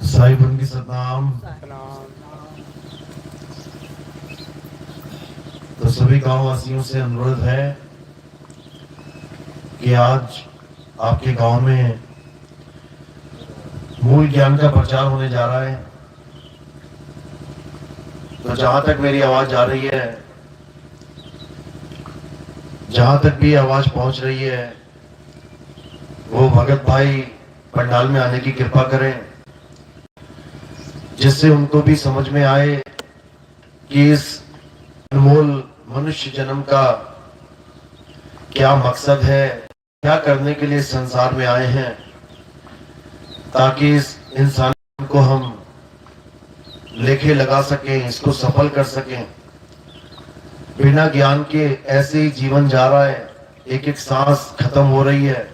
साहिब उनकी सतनाम। तो सभी गांव वासियों से अनुरोध है कि आज आपके गांव में मूल ज्ञान का प्रचार होने जा रहा है। तो जहां तक मेरी आवाज जा रही है, जहां तक भी आवाज पहुंच रही है, वो भगत भाई पंडाल में आने की कृपा करें, जिससे उनको भी समझ में आए कि इस अनमोल मनुष्य जन्म का क्या मकसद है, क्या करने के लिए संसार में आए हैं, ताकि इस इंसान को हम लेखे लगा सकें, इसको सफल कर सकें। बिना ज्ञान के ऐसे ही जीवन जा रहा है, एक एक सांस खत्म हो रही है,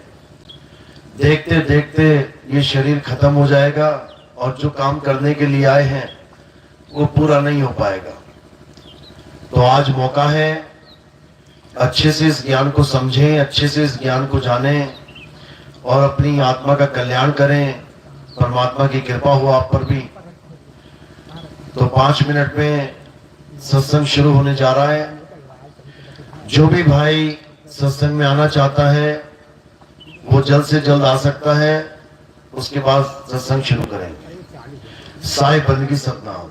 देखते देखते ये शरीर खत्म हो जाएगा और जो काम करने के लिए आए हैं वो पूरा नहीं हो पाएगा। तो आज मौका है, अच्छे से इस ज्ञान को समझें, अच्छे से इस ज्ञान को जानें और अपनी आत्मा का कल्याण करें। परमात्मा की कृपा हो आप पर भी। तो 5 मिनट में सत्संग शुरू होने जा रहा है। जो भी भाई सत्संग में आना चाहता है वो जल्द से जल्द आ सकता है, उसके बाद सत्संग शुरू करेंगे। साईं बंदगी सतनाम।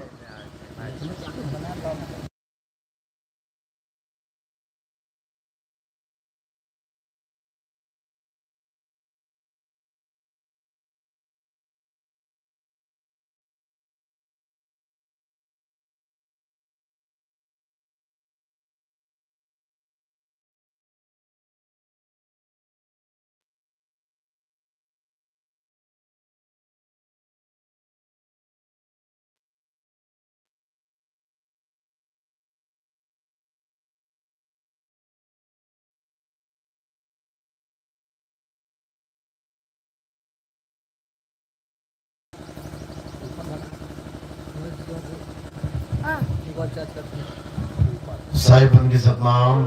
साहिब उनकी सतनाम।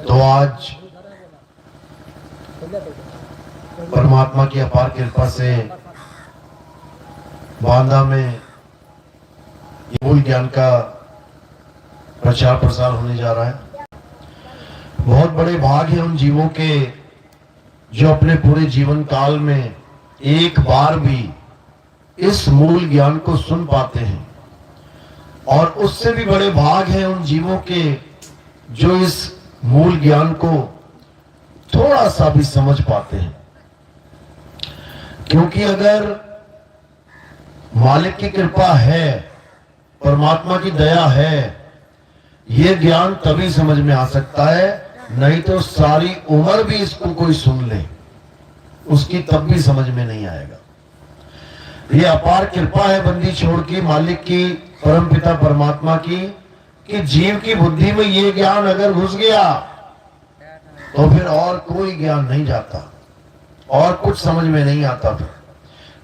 तो आज परमात्मा की अपार कृपा से बांदा में मूल ज्ञान का प्रचार प्रसार होने जा रहा है। बहुत बड़े भाग हैं उन जीवों के जो अपने पूरे जीवन काल में एक बार भी इस मूल ज्ञान को सुन पाते हैं, और उससे भी बड़े भाग हैं उन जीवों के जो इस मूल ज्ञान को थोड़ा सा भी समझ पाते हैं। क्योंकि अगर मालिक की कृपा है, परमात्मा की दया है, ये ज्ञान तभी समझ में आ सकता है, नहीं तो सारी उम्र भी इसको कोई सुन ले उसकी तब भी समझ में नहीं आएगा। ये अपार कृपा है बंदी छोड़ की, मालिक की, परमपिता परमात्मा की, कि जीव की बुद्धि में ये ज्ञान अगर घुस गया तो फिर और कोई ज्ञान नहीं जाता और कुछ समझ में नहीं आता फिर।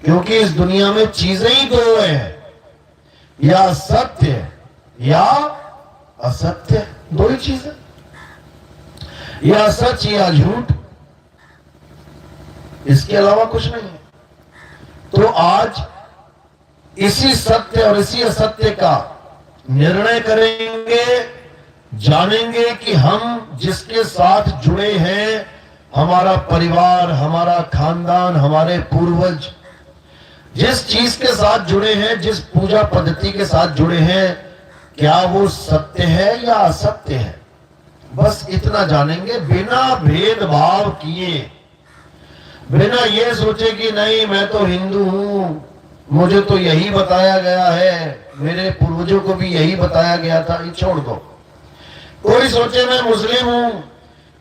क्योंकि इस दुनिया में चीजें ही दो हैं, या सत्य या असत्य, दो ही चीजें, या सच या झूठ, इसके अलावा कुछ नहीं है। तो आज इसी सत्य और इसी असत्य का निर्णय करेंगे, जानेंगे कि हम जिसके साथ जुड़े हैं, हमारा परिवार, हमारा खानदान, हमारे पूर्वज जिस चीज के साथ जुड़े हैं, जिस पूजा पद्धति के साथ जुड़े हैं, क्या वो सत्य है या असत्य है, बस इतना जानेंगे, बिना भेदभाव किए, बिना ये सोचे कि नहीं मैं तो हिंदू हूं, मुझे तो यही बताया गया है, मेरे पूर्वजों को भी यही बताया गया था, ये छोड़ दो। कोई सोचे मैं मुस्लिम हूं,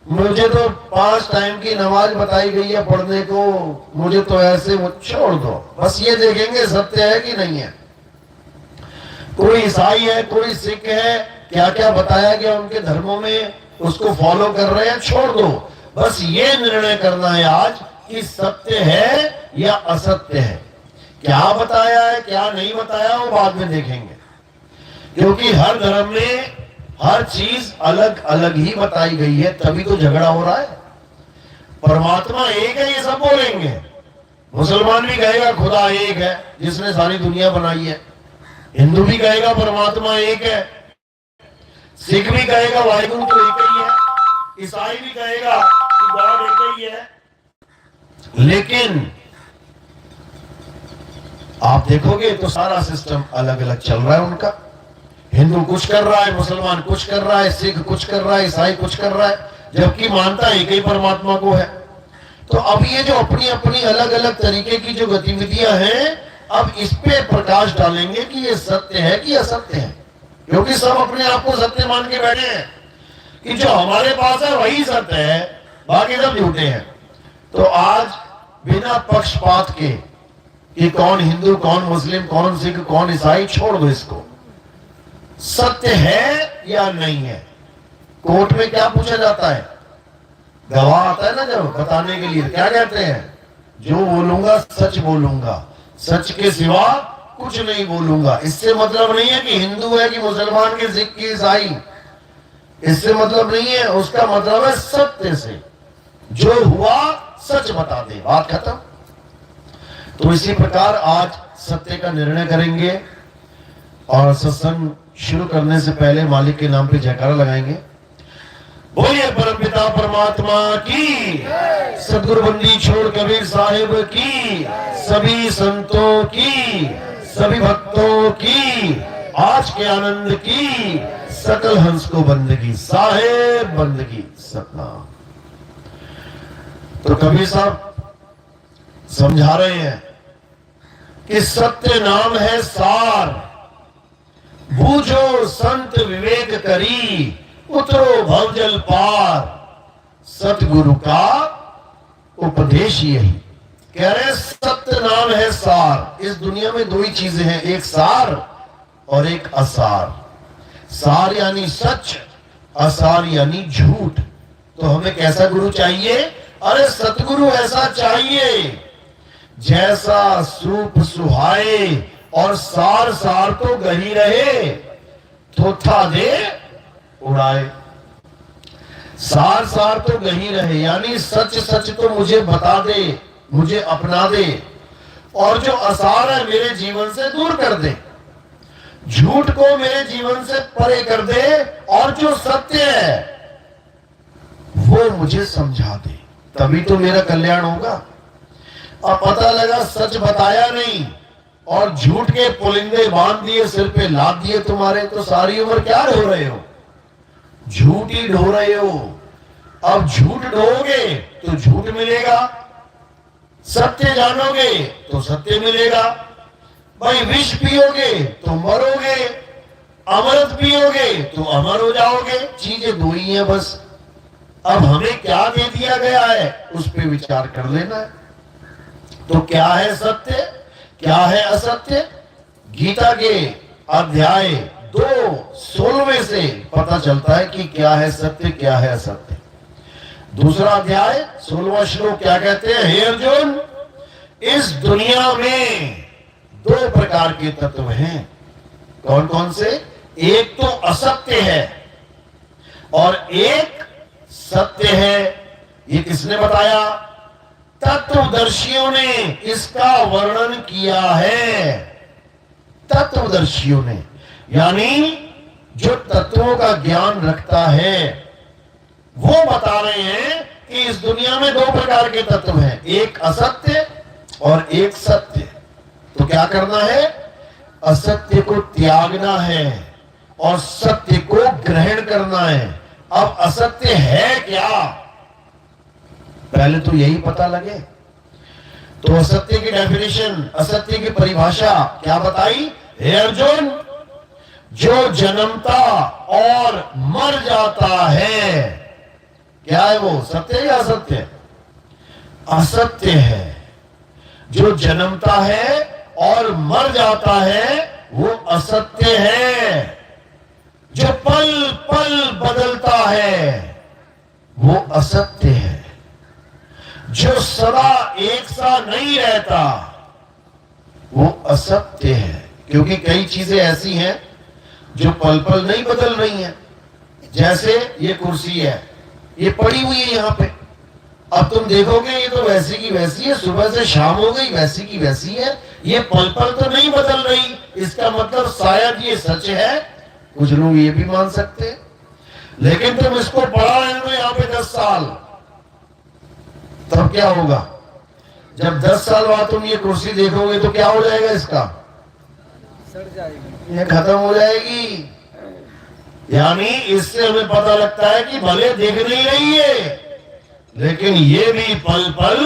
मुझे तो 5 टाइम की नमाज बताई गई है पढ़ने को, मुझे तो ऐसे, वो छोड़ दो। बस ये देखेंगे सत्य है कि नहीं है। कोई ईसाई है, कोई सिख है, क्या क्या बताया गया उनके धर्मों में, उसको फॉलो कर रहे हैं, छोड़ दो। बस ये निर्णय करना है आज कि सत्य है या असत्य है, क्या बताया है क्या नहीं बताया वो बाद में देखेंगे, क्योंकि हर धर्म में हर चीज अलग अलग ही बताई गई है, तभी तो झगड़ा हो रहा है। परमात्मा एक है ये सब बोलेंगे, मुसलमान भी कहेगा खुदा एक है जिसने सारी दुनिया बनाई है, हिंदू भी कहेगा परमात्मा एक है, सिख भी कहेगा वाहिगुरु तो एक ही है, ईसाई भी कहेगा कि गॉड एक ही है। लेकिन आप देखोगे तो सारा सिस्टम अलग अलग चल रहा है उनका। हिंदू कुछ कर रहा है, मुसलमान कुछ कर रहा है, सिख कुछ कर रहा है, ईसाई कुछ कर रहा है, जबकि मानता एक ही परमात्मा को है। तो अब ये जो अपनी अपनी अलग अलग तरीके की जो गतिविधियां हैं, अब इस पे प्रकाश डालेंगे कि ये सत्य है कि असत्य है, क्योंकि सब अपने आप को सत्य मान के बैठे हैं कि जो हमारे पास है वही सत्य है, बाकी सब झूठे हैं। तो आज बिना पक्षपात के कि कौन हिंदू कौन मुस्लिम कौन सिख कौन ईसाई, छोड़ दो इसको, सत्य है या नहीं है। कोर्ट में क्या पूछा जाता है, गवाह आता है ना जब बताने के लिए, क्या कहते हैं, जो बोलूंगा सच बोलूंगा, सच के सिवा कुछ नहीं बोलूंगा। इससे मतलब नहीं है कि हिंदू है कि मुसलमान के सिख की ईसाई, इससे मतलब नहीं है, उसका मतलब है सत्य से, जो हुआ सच बता दे, बात खत्म। तो इसी प्रकार आज सत्य का निर्णय करेंगे और सत्संग शुरू करने से पहले मालिक के नाम पे जयकारा लगाएंगे। बोलिए परमपिता परमात्मा की, सदगुरु बंदी छोड़ कबीर साहिब की, सभी संतों की, सभी भक्तों की, आज के आनंद की, सकल हंस को बंदगी, साहेब बंदगी सतनाम। तो कबीर साहब समझा रहे हैं कि सत्य नाम है सार, बूझो संत विवेक करी, उतरो भवजल पार, सतगुरु का उपदेश यही। कह रहे सत्य नाम है सार। इस दुनिया में दो ही चीजें हैं, एक सार और एक असार। सार यानी सच, असार यानी झूठ। तो हमें कैसा गुरु चाहिए? अरे सतगुरु ऐसा चाहिए जैसा सूप सुहाए और सार सार तो गही रहे, थोथा दे उड़ाए। सार सार तो गही रहे यानी सच सच तो मुझे बता दे, मुझे अपना दे, और जो असार है मेरे जीवन से दूर कर दे, झूठ को मेरे जीवन से परे कर दे, और जो सत्य है वो मुझे समझा दे, तभी तो मेरा कल्याण होगा। अब पता लगा सच बताया नहीं और झूठ के पुलिंदे बांध दिए, सिर पे लाद दिए तुम्हारे, तो सारी उम्र क्या ढो रहे हो? झूठ ही ढो रहे हो। अब झूठ ढोगे तो झूठ मिलेगा, सत्य जानोगे तो सत्य मिलेगा। भाई विष पियोगे तो मरोगे, अमृत पियोगे तो अमर हो जाओगे। चीजें दो ही हैं बस। अब हमें क्या दे दिया गया है उस पर विचार कर लेना है। तो क्या है सत्य, क्या है असत्य? गीता के अध्याय 2:16 से पता चलता है कि क्या है सत्य क्या है असत्य। दूसरा अध्याय 16वां श्लोक क्या कहते हैं? हे अर्जुन, इस दुनिया में दो प्रकार के तत्व हैं। कौन कौन से? एक तो असत्य है और एक सत्य है। ये किसने बताया? तत्वदर्शियों ने इसका वर्णन किया है। तत्वदर्शियों ने यानी जो तत्वों का ज्ञान रखता है वो बता रहे हैं कि इस दुनिया में दो प्रकार के तत्व हैं, एक असत्य और एक सत्य। तो क्या करना है? असत्य को त्यागना है और सत्य को ग्रहण करना है। अब असत्य है क्या, पहले तो यही पता लगे। तो असत्य की डेफिनेशन, असत्य की परिभाषा क्या बताई? हे अर्जुन, जो जन्मता और मर जाता है, क्या है वो? सत्य या असत्य? असत्य है। जो जन्मता है और मर जाता है वो असत्य है। जो पल पल बदलता है वो असत्य है। जो सदा एक सा नहीं रहता असत्य है, क्योंकि कई चीजें ऐसी हैं जो पल पल नहीं बदल रही हैं। जैसे ये कुर्सी है, ये पड़ी हुई है यहाँ पे, अब तुम देखोगे ये तो वैसी की वैसी है, सुबह से शाम हो गई वैसी की वैसी है, ये पल पल तो नहीं बदल रही। इसका मतलब शायद ये सच है, कुछ लोग ये भी मान सकते हैं। लेकिन तुम इसको पढ़ा रहने दो यहाँ पे 10 साल, तब क्या होगा? जब 10 साल बाद तुम ये कुर्सी देखोगे तो क्या हो जाएगा? इसका सड़ जाएगी, ये खत्म हो जाएगी। यानी इससे हमें पता लगता है कि भले दिख नहीं रही है, लेकिन ये भी पल पल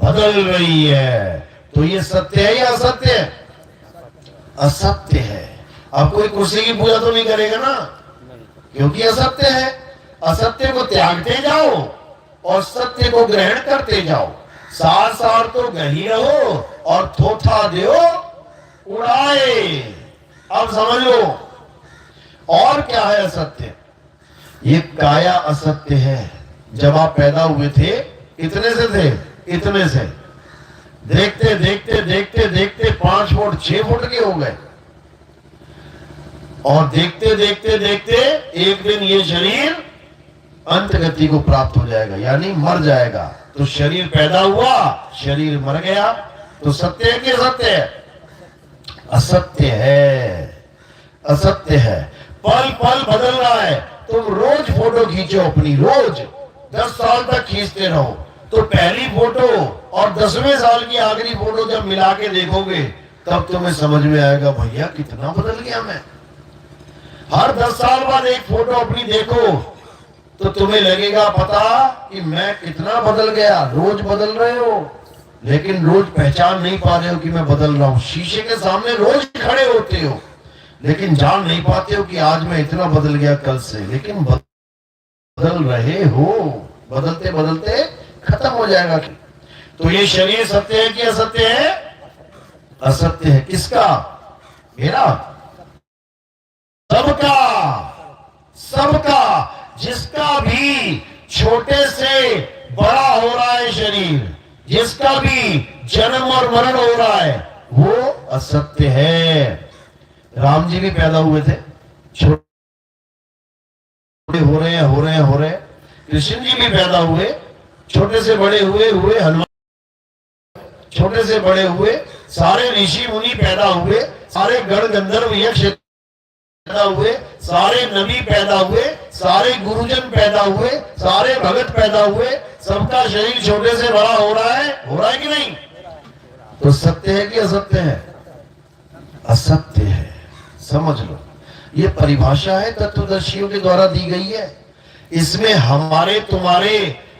बदल रही है। तो ये सत्य है या असत्य है? असत्य है। अब कोई कुर्सी की पूजा तो नहीं करेगा ना, क्योंकि असत्य है। असत्य को त्यागते जाओ और सत्य को ग्रहण करते जाओ। सार सार तो गही रहो और थोथा देओ उड़ाए। अब समझ लो और क्या है असत्य। ये काया असत्य है। जब आप पैदा हुए थे इतने से थे, इतने से, देखते देखते देखते देखते 5 फुट 6 फुट के हो गए, और देखते देखते देखते एक दिन ये शरीर अंत गति को प्राप्त हो जाएगा, यानी मर जाएगा। तो शरीर पैदा हुआ, शरीर मर गया। तो सत्य है कि असत्य है? असत्य है, असत्य है। पल पल बदल रहा है। तुम रोज फोटो खींचो अपनी, रोज 10 साल तक खींचते रहो, तो पहली फोटो और 10वें साल की आखिरी फोटो जब मिला के देखोगे तब तुम्हें समझ में आएगा भैया कितना बदल गया मैं। हर 10 साल बाद एक फोटो अपनी देखो तो तुम्हें लगेगा पता कि मैं कितना बदल गया। रोज बदल रहे हो, लेकिन रोज पहचान नहीं पा रहे हो कि मैं बदल रहा हूं। शीशे के सामने रोज खड़े होते हो, लेकिन जान नहीं पाते हो कि आज मैं इतना बदल गया कल से। लेकिन बदल रहे हो, बदलते बदलते खत्म हो जाएगा। तो ये शरीर सत्य है कि असत्य है? असत्य है। किसका? मेरा? सबका, सबका। जिसका भी छोटे से बड़ा हो रहा है शरीर, जिसका भी जन्म और मरण हो रहा है, वो असत्य है। राम जी भी पैदा हुए थे, छोटे हो रहे हैं, हो रहे हैं, हो रहे हैं। कृष्ण जी भी पैदा हुए, छोटे से बड़े हुए, हुए हनुमान, छोटे से बड़े हुए। सारे ऋषि मुनि पैदा हुए, सारे गण गंधर्व यक्ष पैदा हुए, सारे नबी पैदा हुए, सारे गुरुजन पैदा हुए, सारे भगत पैदा हुए। सबका शरीर छोटे से बड़ा हो रहा है कि नहीं? तो सत्य है कि असत्य है? असत्य है। समझ लो, ये परिभाषा है तत्वदर्शियों के द्वारा दी गई है। इसमें हमारे तुम्हारे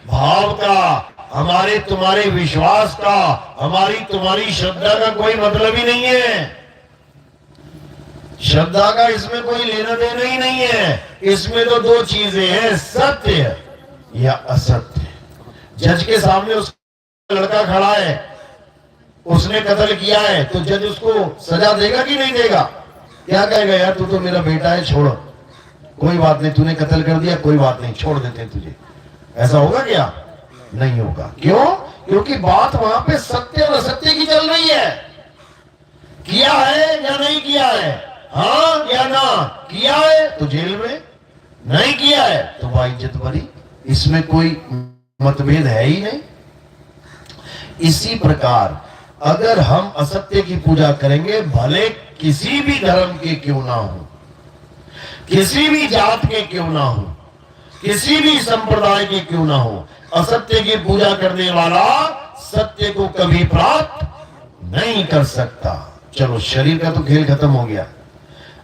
भाव का, हमारे तुम्हारे विश्वास का, हमारी तुम्हारी श्रद्धा का कोई मतलब ही नहीं है। श्रद्धा का इसमें कोई लेना देना ही नहीं है। इसमें तो 2 चीजें हैं, सत्य या असत्य। जज के सामने उसका लड़का खड़ा है, उसने कत्ल किया है, तो जज उसको सजा देगा कि नहीं देगा? क्या कहेगा? यार तू तो मेरा बेटा है, छोड़ो, कोई बात नहीं, तूने कत्ल कर दिया, कोई बात नहीं, छोड़ देते हैं तुझे। ऐसा होगा क्या? नहीं होगा। क्यों? क्योंकि बात वहां पे सत्य और असत्य की चल रही है। किया है या नहीं किया है, हाँ या ना। किया है तो जेल में, नहीं किया है तो बाइज्जत भरी। इसमें कोई मतभेद है ही नहीं। इसी प्रकार अगर हम असत्य की पूजा करेंगे, भले किसी भी धर्म के क्यों ना हो, किसी भी जात के क्यों ना हो, किसी भी संप्रदाय के क्यों ना हो, असत्य की पूजा करने वाला सत्य को कभी प्राप्त नहीं कर सकता। चलो, शरीर का तो खेल खत्म हो गया।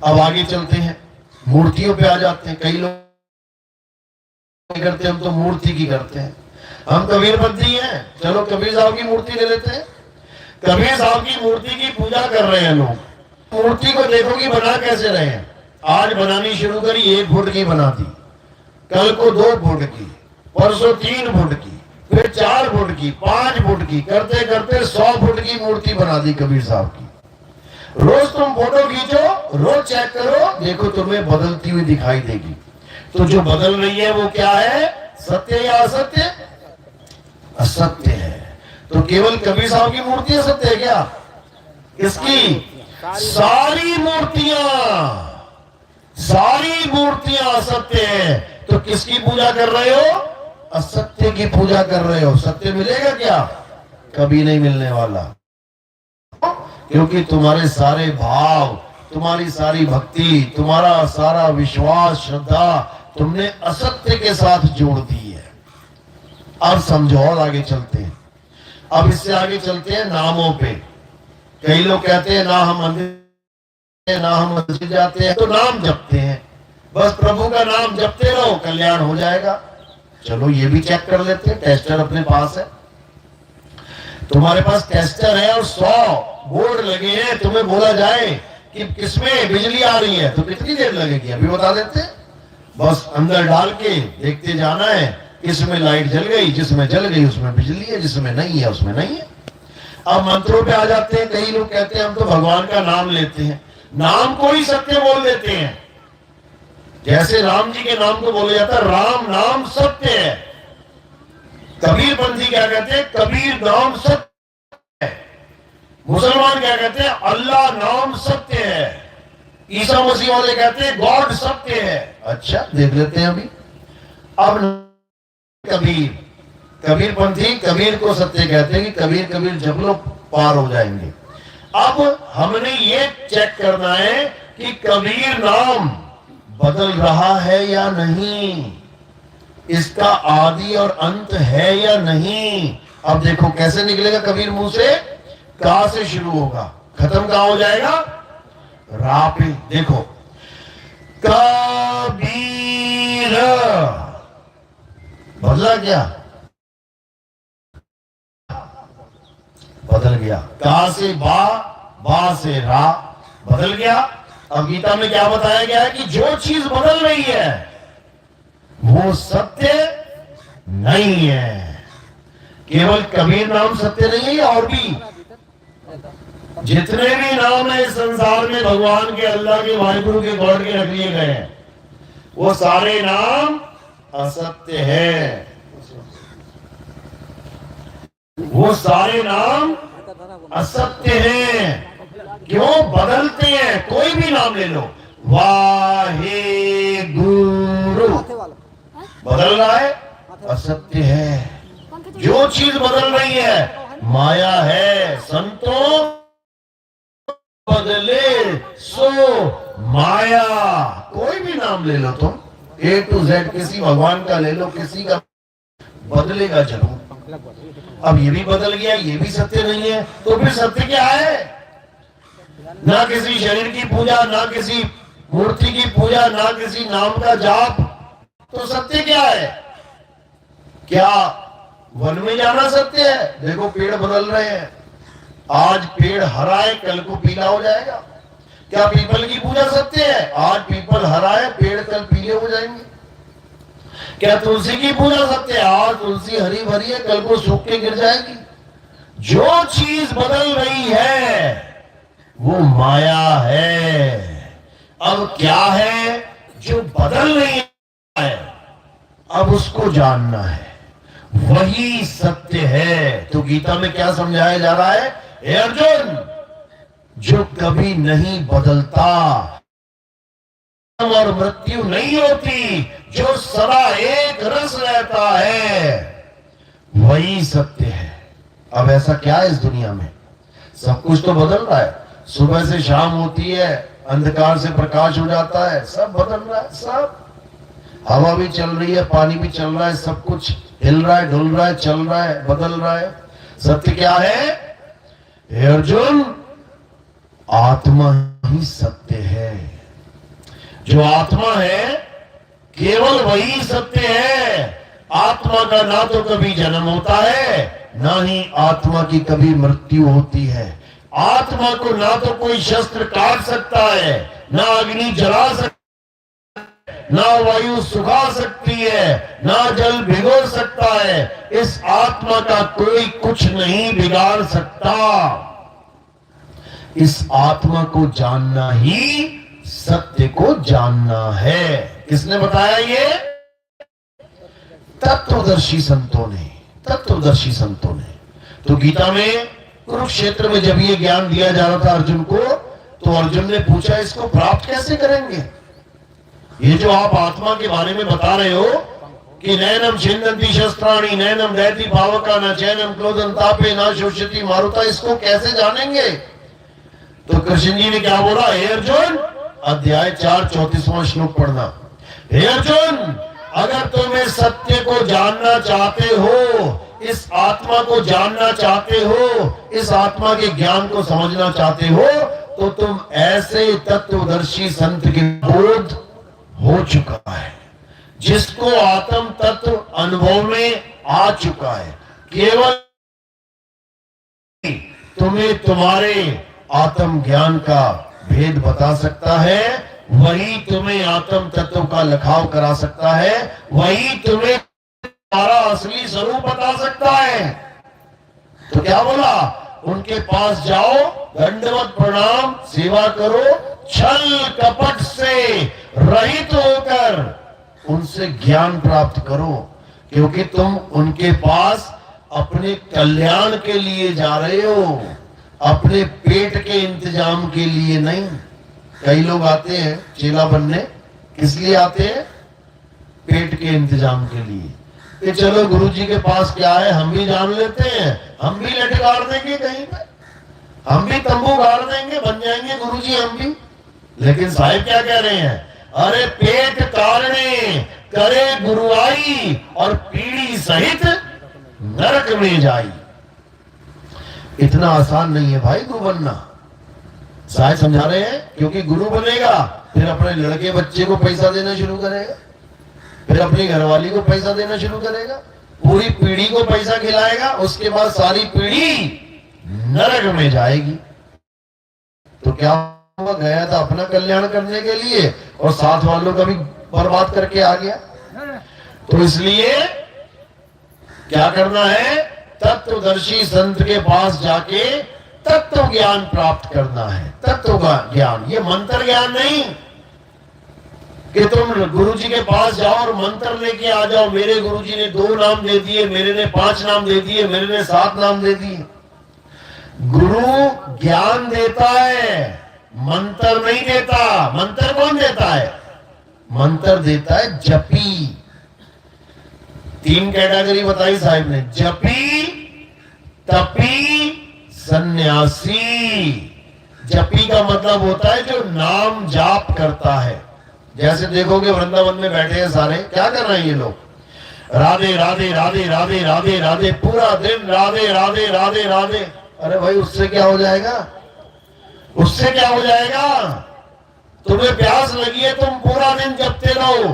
अब आगे चलते हैं, मूर्तियों पे आ जाते हैं। कई लोग करते हैं, हम तो मूर्ति की करते हैं, हम कबीरबंदी हैं, चलो कबीर साहब की मूर्ति ले लेते हैं। कबीर साहब की मूर्ति की पूजा कर रहे हैं लोग। मूर्ति को देखो कि बना कैसे रहे हैं। आज बनानी शुरू करी, 1 फुट की बना दी, कल को 2 फुट की, परसों 3 फुट की, फिर 4 फुट की, 5 फुट की, करते करते 100 फुट की मूर्ति बना दी कबीर साहब की। रोज तुम फोटो खींचो, रोज चेक करो, देखो तुम्हें बदलती हुई दिखाई देगी। तो जो बदल रही है वो क्या है? सत्य या असत्य? असत्य है। तो केवल कबीर साहब की मूर्ति असत्य है क्या? किसकी? सारी मूर्तियां असत्य है। तो किसकी पूजा कर रहे हो? असत्य की पूजा कर रहे हो। सत्य मिलेगा क्या? कभी नहीं मिलने वाला, क्योंकि तुम्हारे सारे भाव, तुम्हारी सारी भक्ति, तुम्हारा सारा विश्वास, श्रद्धा तुमने असत्य के साथ जोड़ दी है। अब समझो, और आगे चलते हैं। अब इससे आगे चलते हैं नामों पे। कई लोग कहते हैं ना हम मंदिर, ना हम मस्जिद जाते हैं, तो नाम जपते हैं। बस प्रभु का नाम जपते रहो, कल्याण हो जाएगा। चलो ये भी चेक कर लेते हैं। टेस्टर अपने पास है, तुम्हारे पास टेस्टर है और 100 बोर्ड लगे हैं। तुम्हें बोला जाए कि किसमें बिजली आ रही है, तो कितनी देर लगेगी? अभी बता देते हैं। बस अंदर डाल के देखते जाना है, किसमें लाइट जल गई, जिसमें जल गई उसमें बिजली है, जिसमें नहीं है उसमें नहीं है। अब मंत्रों पे आ जाते हैं। कई लोग कहते हैं हम तो भगवान का नाम लेते हैं, नाम को ही सत्य बोल देते हैं। जैसे राम जी के नाम को बोला जाता है, राम नाम सत्य है। कबीर पंथी क्या कहते हैं? कबीर नाम सत्य है। मुसलमान क्या कहते हैं? अल्लाह नाम सत्य है। ईसा मसीह वाले कहते हैं गॉड सत्य है। अच्छा, देख लेते हैं अभी। अब कबीर पंथी कबीर को सत्य कहते हैं कि कबीर कबीर जब लोग पार हो जाएंगे। अब हमने ये चेक करना है कि कबीर नाम बदल रहा है या नहीं, इसका आदि और अंत है या नहीं। अब देखो कैसे निकलेगा कबीर मुंह से? का से शुरू होगा, खत्म कहां हो जाएगा? रा पे। देखो, कबीर बदला क्या? बदल गया। का से बा से रा, बदल गया। अब गीता में क्या बताया गया है कि जो चीज बदल रही है वो सत्य नहीं है। केवल कबीर नाम सत्य नहीं है, और भी जितने भी नाम है इस संसार में भगवान के, अल्लाह के, वाहिगुरु के, गॉड के रख लिए गए हैं, वो सारे नाम असत्य है। वो सारे नाम असत्य हैं। क्यों? बदलते हैं। कोई भी नाम ले लो, वाहिगुरु बदल रहा है, असत्य है। जो चीज बदल रही है माया है। संतों बदले सो माया। कोई भी नाम ले लो तुम, A to Z, किसी भगवान का ले लो, किसी का, बदलेगा जरूर। अब ये भी बदल गया, ये भी सत्य नहीं है, तो फिर सत्य क्या है? ना किसी शरीर की पूजा, ना किसी मूर्ति की पूजा, ना किसी नाम का जाप, तो सत्य क्या है? क्या वन में जाना सत्य है? देखो पेड़ बदल रहे हैं, आज पेड़ हरा है, कल को पीला हो जाएगा। क्या पीपल की पूजा सत्य है? आज पीपल हरा है, पेड़ कल पीले हो जाएंगे। क्या तुलसी की पूजा सत्य है? आज तुलसी हरी भरी है, कल को सूख के गिर जाएगी। जो चीज बदल रही है वो माया है। अब क्या है जो बदल नहीं है? अब उसको जानना है, वही सत्य है। तो गीता में क्या समझाया जा रहा है? हे अर्जुन, जो कभी नहीं बदलता और मृत्यु नहीं होती, जो सदा एक रस रहता है, वही सत्य है। अब ऐसा क्या है इस दुनिया में? सब कुछ तो बदल रहा है। सुबह से शाम होती है, अंधकार से प्रकाश हो जाता है, सब बदल रहा है। सब हवा भी चल रही है, पानी भी चल रहा है, सब कुछ हिल रहा है, डुल रहा है, चल रहा है, बदल रहा है। सत्य क्या है? हे अर्जुन, आत्मा ही सत्य है। जो आत्मा है केवल वही सत्य है। आत्मा का ना तो कभी जन्म होता है, ना ही आत्मा की कभी मृत्यु होती है। आत्मा को ना तो कोई शस्त्र काट सकता है, ना अग्नि जला सकता है, ना वायु सुखा सकती है, ना जल भिगो सकता है। इस आत्मा का कोई कुछ नहीं बिगाड़ सकता। इस आत्मा को जानना ही सत्य को जानना है। किसने बताया ये? तत्वदर्शी संतों ने, तत्वदर्शी संतों ने। तो गीता में कुरुक्षेत्र में जब ये ज्ञान दिया जा रहा था अर्जुन को, तो अर्जुन ने पूछा इसको प्राप्त कैसे करेंगे? ये जो आप आत्मा के बारे में बता रहे हो कि नैनम छिन्दन्ति शस्त्राणि नैनम दहति पावका न चैनम क्रोधन तापे न शोषयति मारुता, इसको कैसे जानेंगे? तो कृष्ण जी ने क्या बोला? हे अर्जुन, अध्याय 4 34वां श्लोक पढ़ना। हे अर्जुन, अगर तुम इस सत्य को जानना चाहते हो, इस आत्मा को जानना चाहते हो, इस आत्मा के ज्ञान को समझना चाहते हो, तो तुम ऐसे तत्वदर्शी संत के बोध हो चुका है, जिसको आत्म तत्व अनुभव में आ चुका है। केवल तुम्हें तुम्हारे आत्म ज्ञान का भेद बता सकता है, वही तुम्हें आत्म तत्व का लखाव करा सकता है, वही तुम्हें तुम्हारा असली स्वरूप बता सकता है। तो क्या बोला? उनके पास जाओ, दंडवत प्रणाम, सेवा करो, छल कपट से रहित होकर उनसे ज्ञान प्राप्त करो, क्योंकि तुम उनके पास अपने कल्याण के लिए जा रहे हो, अपने पेट के इंतजाम के लिए नहीं। कई लोग आते हैं चेला बनने, किस लिए आते हैं? पेट के इंतजाम के लिए, कि चलो गुरुजी के पास क्या है हम भी जान लेते हैं, हम भी लट गाड़ देंगे कहीं पे, हम भी तंबू गाड़ देंगे, बन जाएंगे गुरुजी हम भी। लेकिन साहिब क्या कह रहे हैं? अरे पेट कारणे करे गुरुआई और पीढ़ी सहित नरक में जाई। इतना आसान नहीं है भाई गुरु बनना। साहिब समझा रहे हैं, क्योंकि गुरु बनेगा फिर अपने लड़के बच्चे को पैसा देना शुरू करेगा, फिर अपनी घरवाली को पैसा देना शुरू करेगा, पूरी पीढ़ी को पैसा खिलाएगा, उसके बाद सारी पीढ़ी नरक में जाएगी। तो क्या गया था अपना कल्याण करने के लिए और साथ वालों का भी बर्बाद करके आ गया। तो इसलिए क्या करना है? तत्वदर्शी संत के पास जाके तत्व ज्ञान प्राप्त करना है। तत्व का ज्ञान, ये मंत्र ज्ञान नहीं कि तुम गुरुजी के पास जाओ और मंत्र लेके आ जाओ। मेरे गुरुजी ने 2 नाम दे दिए, मेरे ने 5 नाम दे दिए, मेरे ने 7 नाम दे दिए। गुरु ज्ञान देता है, मंत्र नहीं देता। मंत्र कौन देता है? मंत्र देता है जपी। 3 कैटेगरी बताई साहिब ने, जपी, तपी, सन्यासी। जपी का मतलब होता है जो नाम जाप करता है। जैसे देखोगे वृंदावन में बैठे हैं सारे, क्या कर रहे हैं ये लोग? राधे राधे राधे राधे राधे राधे, पूरा दिन राधे राधे राधे राधे। अरे भाई उससे क्या हो जाएगा? उससे क्या हो जाएगा? तुम्हें प्यास लगी है, तुम पूरा दिन जपते रहो,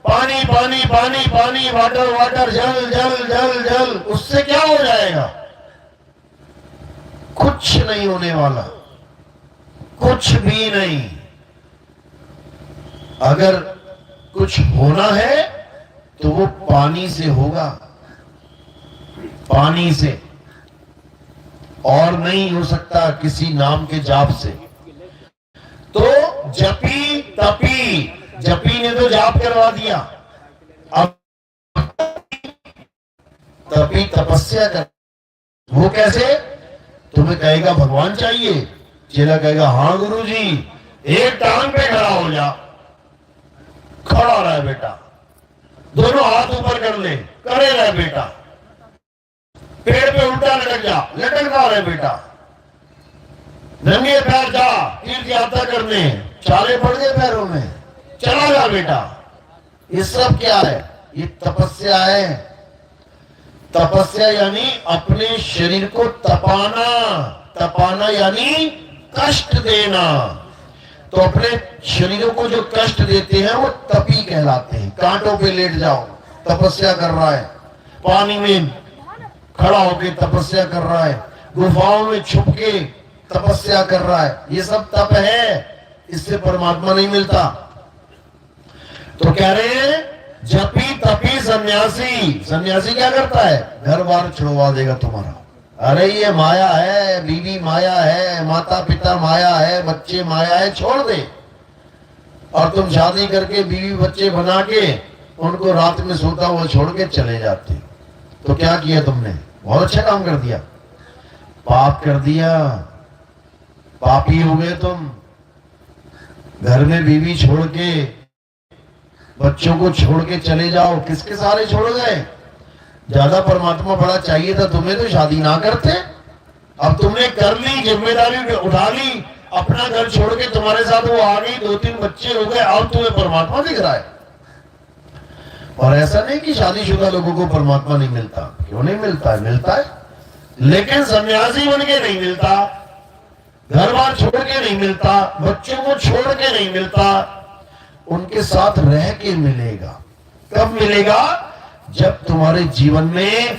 पानी पानी पानी पानी, वाटर वाटर, जल जल जल जल। उससे क्या हो जाएगा? कुछ नहीं होने वाला, कुछ भी नहीं। अगर कुछ होना है तो वो पानी से होगा, पानी से, और नहीं हो सकता किसी नाम के जाप से। तो जपी तपी, जपी ने तो जाप करवा दिया, अब तपी तपस्या कर। वो कैसे? तुम्हें कहेगा भगवान चाहिए, चेला कहेगा हाँ गुरुजी, एक टांग पे खड़ा हो जा। खड़ा रहा बेटा, दोनों हाथ ऊपर कर ले, करे रहे बेटा। पेड़ पे उल्टा लटक जा, लटकता रहे बेटा। नंगे पैर जा तीर्थ यात्रा करने, छाले पड़ गए पैरों में, चला जा बेटा। ये सब क्या है? ये तपस्या है। तपस्या यानी अपने शरीर को तपाना, तपाना यानी कष्ट देना। तो अपने शरीरों को जो कष्ट देते हैं वो तपी कहलाते हैं। कांटों पे लेट जाओ, तपस्या कर रहा है। पानी में खड़ा होके तपस्या कर रहा है, गुफाओं में छुप के तपस्या कर रहा है। ये सब तप है, इससे परमात्मा नहीं मिलता। तो कह रहे हैं जपी तपी सन्यासी। सन्यासी क्या करता है? घर बार छुड़वा देगा तुम्हारा। अरे ये माया है, बीवी माया है, माता पिता माया है, बच्चे माया है, छोड़ दे। और तुम शादी करके बीवी बच्चे बना के उनको रात में सोता हुआ छोड़ के चले जाते। तो क्या किया तुमने? बहुत अच्छा काम कर दिया। पाप कर दिया, पापी हो गए तुम। घर में बीवी छोड़ के, बच्चों को छोड़ के चले जाओ, किसके सहारे छोड़ गए? ज्यादा परमात्मा बड़ा चाहिए था तुम्हें तो शादी ना करते। अब तुमने कर ली, जिम्मेदारी उठा ली, अपना घर छोड़ के तुम्हारे साथ वो आ गई, 2-3 बच्चे हो गए, अब तुम्हें परमात्मा दिख रहा है। और ऐसा नहीं कि शादीशुदा लोगों को परमात्मा नहीं मिलता, क्यों नहीं मिलता है, मिलता है, लेकिन सन्यासी बन के नहीं मिलता, घर बार छोड़ के नहीं मिलता, बच्चों को छोड़ के नहीं मिलता, उनके साथ रह के मिलेगा। कब मिलेगा? जब तुम्हारे जीवन में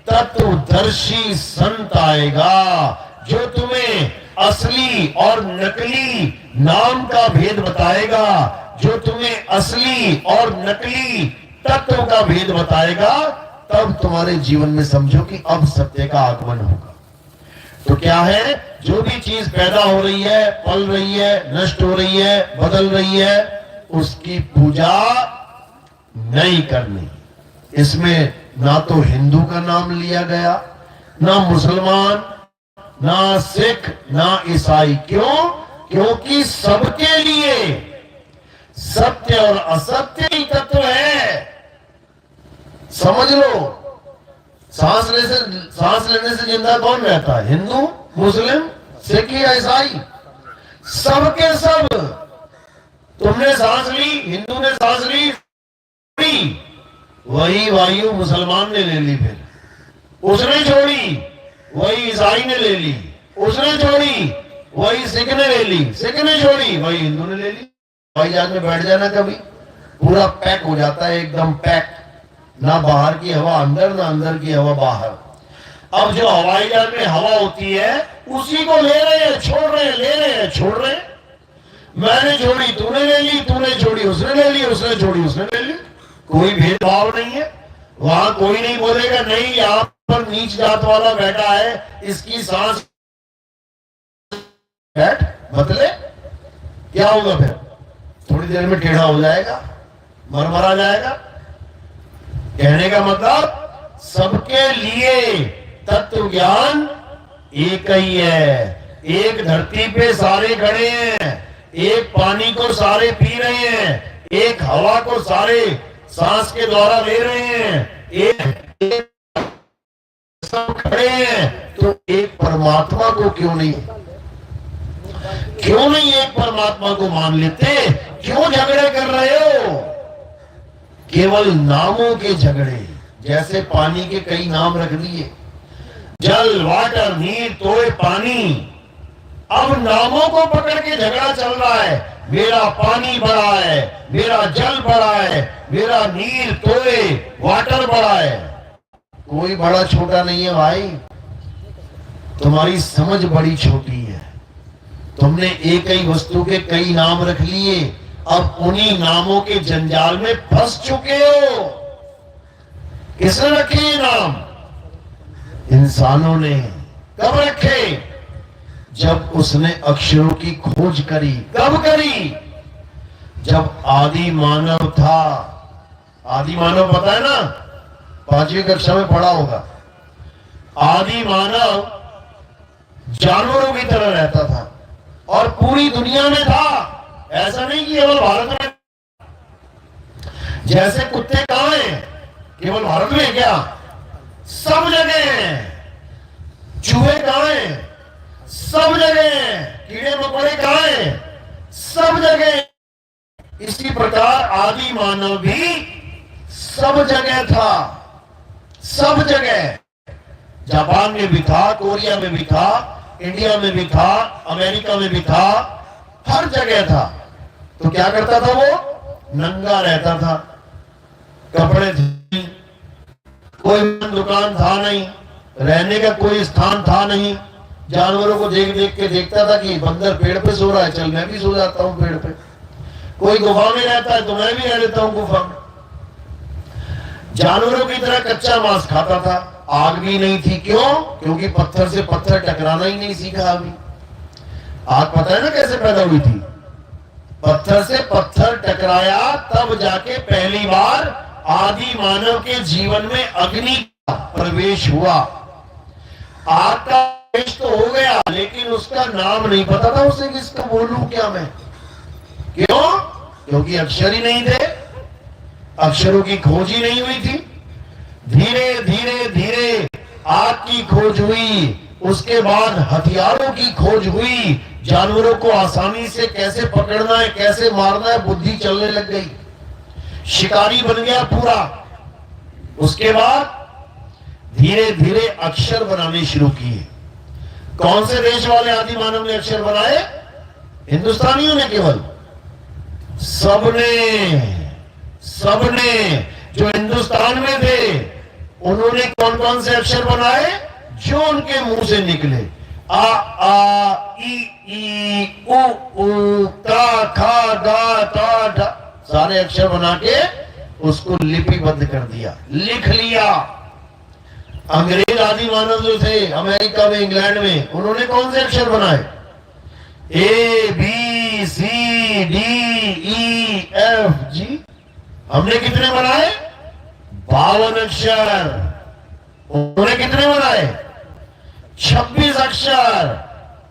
तत्वदर्शी संत आएगा, जो तुम्हें असली और नकली नाम का भेद बताएगा, जो तुम्हें असली और नकली तत्व का भेद बताएगा, तब तुम्हारे जीवन में समझो कि अब सत्य का आगमन होगा। तो क्या है? जो भी चीज पैदा हो रही है, पल रही है, नष्ट हो रही है, बदल रही है, उसकी पूजा नहीं करनी। इसमें ना तो हिंदू का नाम लिया गया, ना मुसलमान, ना सिख, ना ईसाई। क्यों? क्योंकि सबके लिए सत्य और असत्य ही तत्व है। समझ लो, सांस लेने से जिंदा कौन रहता है? हिंदू, मुस्लिम, सिख या ईसाई? सबके सब। तुमने सांस ली, हिंदू ने सांस ली, वही वायु मुसलमान ने ले ली, फिर उसने छोड़ी, वही ईसाई ने ले ली, उसने छोड़ी, वही सिख ने ले ली, सिख ने छोड़ी, वही हिंदू ने ले ली। हवाई जहाज में बैठ जाना कभी, पूरा पैक हो जाता है, एकदम पैक, ना बाहर की हवा अंदर, ना अंदर की हवा बाहर। अब जो हवाई जहाज में हवा होती है, उसी को ले रहे हैं, छोड़ रहे हैं, ले रहे हैं, छोड़ रहे हैं। मैंने छोड़ी, तूने ले ली, तूने छोड़ी, उसने ले ली, उसने छोड़ी, उसने ले ली। कोई भेदभाव नहीं है वहां। कोई नहीं बोलेगा नहीं यहाँ पर नीच जात वाला बैठा है, इसकी सांस बैठ बदले। क्या होगा फिर? थोड़ी देर में टेढ़ा हो जाएगा, मरमरा जाएगा। कहने का मतलब सबके लिए तत्व ज्ञान एक ही है। एक धरती पे सारे खड़े हैं, एक पानी को सारे पी रहे हैं, एक हवा को सारे सांस के द्वारा ले रहे हैं, एक सब खड़े हैं। तो एक परमात्मा को क्यों नहीं एक परमात्मा को मान लेते? क्यों झगड़े कर रहे हो? केवल नामों के झगड़े। जैसे पानी के कई नाम रख दिए, जल, वाटर, नीर, तोय, पानी। अब नामों को पकड़ के झगड़ा चल रहा है। मेरा पानी बड़ा है, मेरा जल बड़ा है, मेरा नीर, तोय, वाटर बड़ा है। कोई बड़ा छोटा नहीं है भाई, तुम्हारी समझ बड़ी छोटी है। तुमने एक ही वस्तु के कई नाम रख लिए, अब उन्हीं नामों के जंजाल में फंस चुके हो। किसने रखे ये नाम? इंसानों ने। कब रखे? जब उसने अक्षरों की खोज करी। कब करी? जब आदि मानव था। आदि मानव पता है ना, 5वीं कक्षा में पढ़ा होगा। आदि मानव जानवरों की तरह रहता था और पूरी दुनिया में था। ऐसा नहीं कि केवल भारत में। जैसे कुत्ते कहां हैं? केवल भारत में क्या? सब जगह हैं। चूहे कहां हैं? सब जगह। कीड़े मकोड़े कहां हैं? सब जगह। इसी प्रकार आदि मानव भी सब जगह था, सब जगह। जापान में भी था, कोरिया में भी था, इंडिया में भी था, अमेरिका में भी था, हर जगह था। तो क्या करता था वो? नंगा रहता था, कपड़े थे, कोई दुकान था नहीं, रहने का कोई स्थान था नहीं। जानवरों को देख देख के देखता था कि बंदर पेड़ पे सो रहा है, चल मैं भी सो जाता हूं पेड़ पे। कोई गुफा में रहता है तो मैं भी रह लेता हूं गुफा में। जानवरों की तरह कच्चा मांस खाता था। आग भी नहीं थी। क्यों? क्योंकि पत्थर से पत्थर टकराना ही नहीं सीखा अभी। आग पता है ना कैसे पैदा हुई थी? पत्थर से पत्थर टकराया, तब जाके पहली बार आदि मानव के जीवन में अग्नि का प्रवेश हुआ। आग का प्रवेश तो हो गया, लेकिन उसका नाम नहीं पता था उसे कि इसको बोलूं क्या मैं। क्यों? क्योंकि अक्षर ही नहीं थे, अक्षरों की खोज ही नहीं हुई थी। धीरे धीरे धीरे आग की खोज हुई, उसके बाद हथियारों की खोज हुई, जानवरों को आसानी से कैसे पकड़ना है, कैसे मारना है, बुद्धि चलने लग गई, शिकारी बन गया पूरा। उसके बाद धीरे धीरे अक्षर बनाने शुरू किए। कौन से देश वाले आदि मानव ने अक्षर बनाए? हिंदुस्तानियों ने केवल? सबने जो हिंदुस्तान में थे उन्होंने कौन कौन से अक्षर बनाए? जो उनके मुंह से निकले। आ ई उ ता खा गा ता ढा, सारे अक्षर बना के उसको लिपिबद्ध कर दिया, लिख लिया। अंग्रेज आदि मानव जो थे अमेरिका में, इंग्लैंड में, उन्होंने कौन से अक्षर बनाए? A B C D E F G. हमने कितने बनाए? 52 अक्षर। उन्होंने कितने बनाए? 26 अक्षर।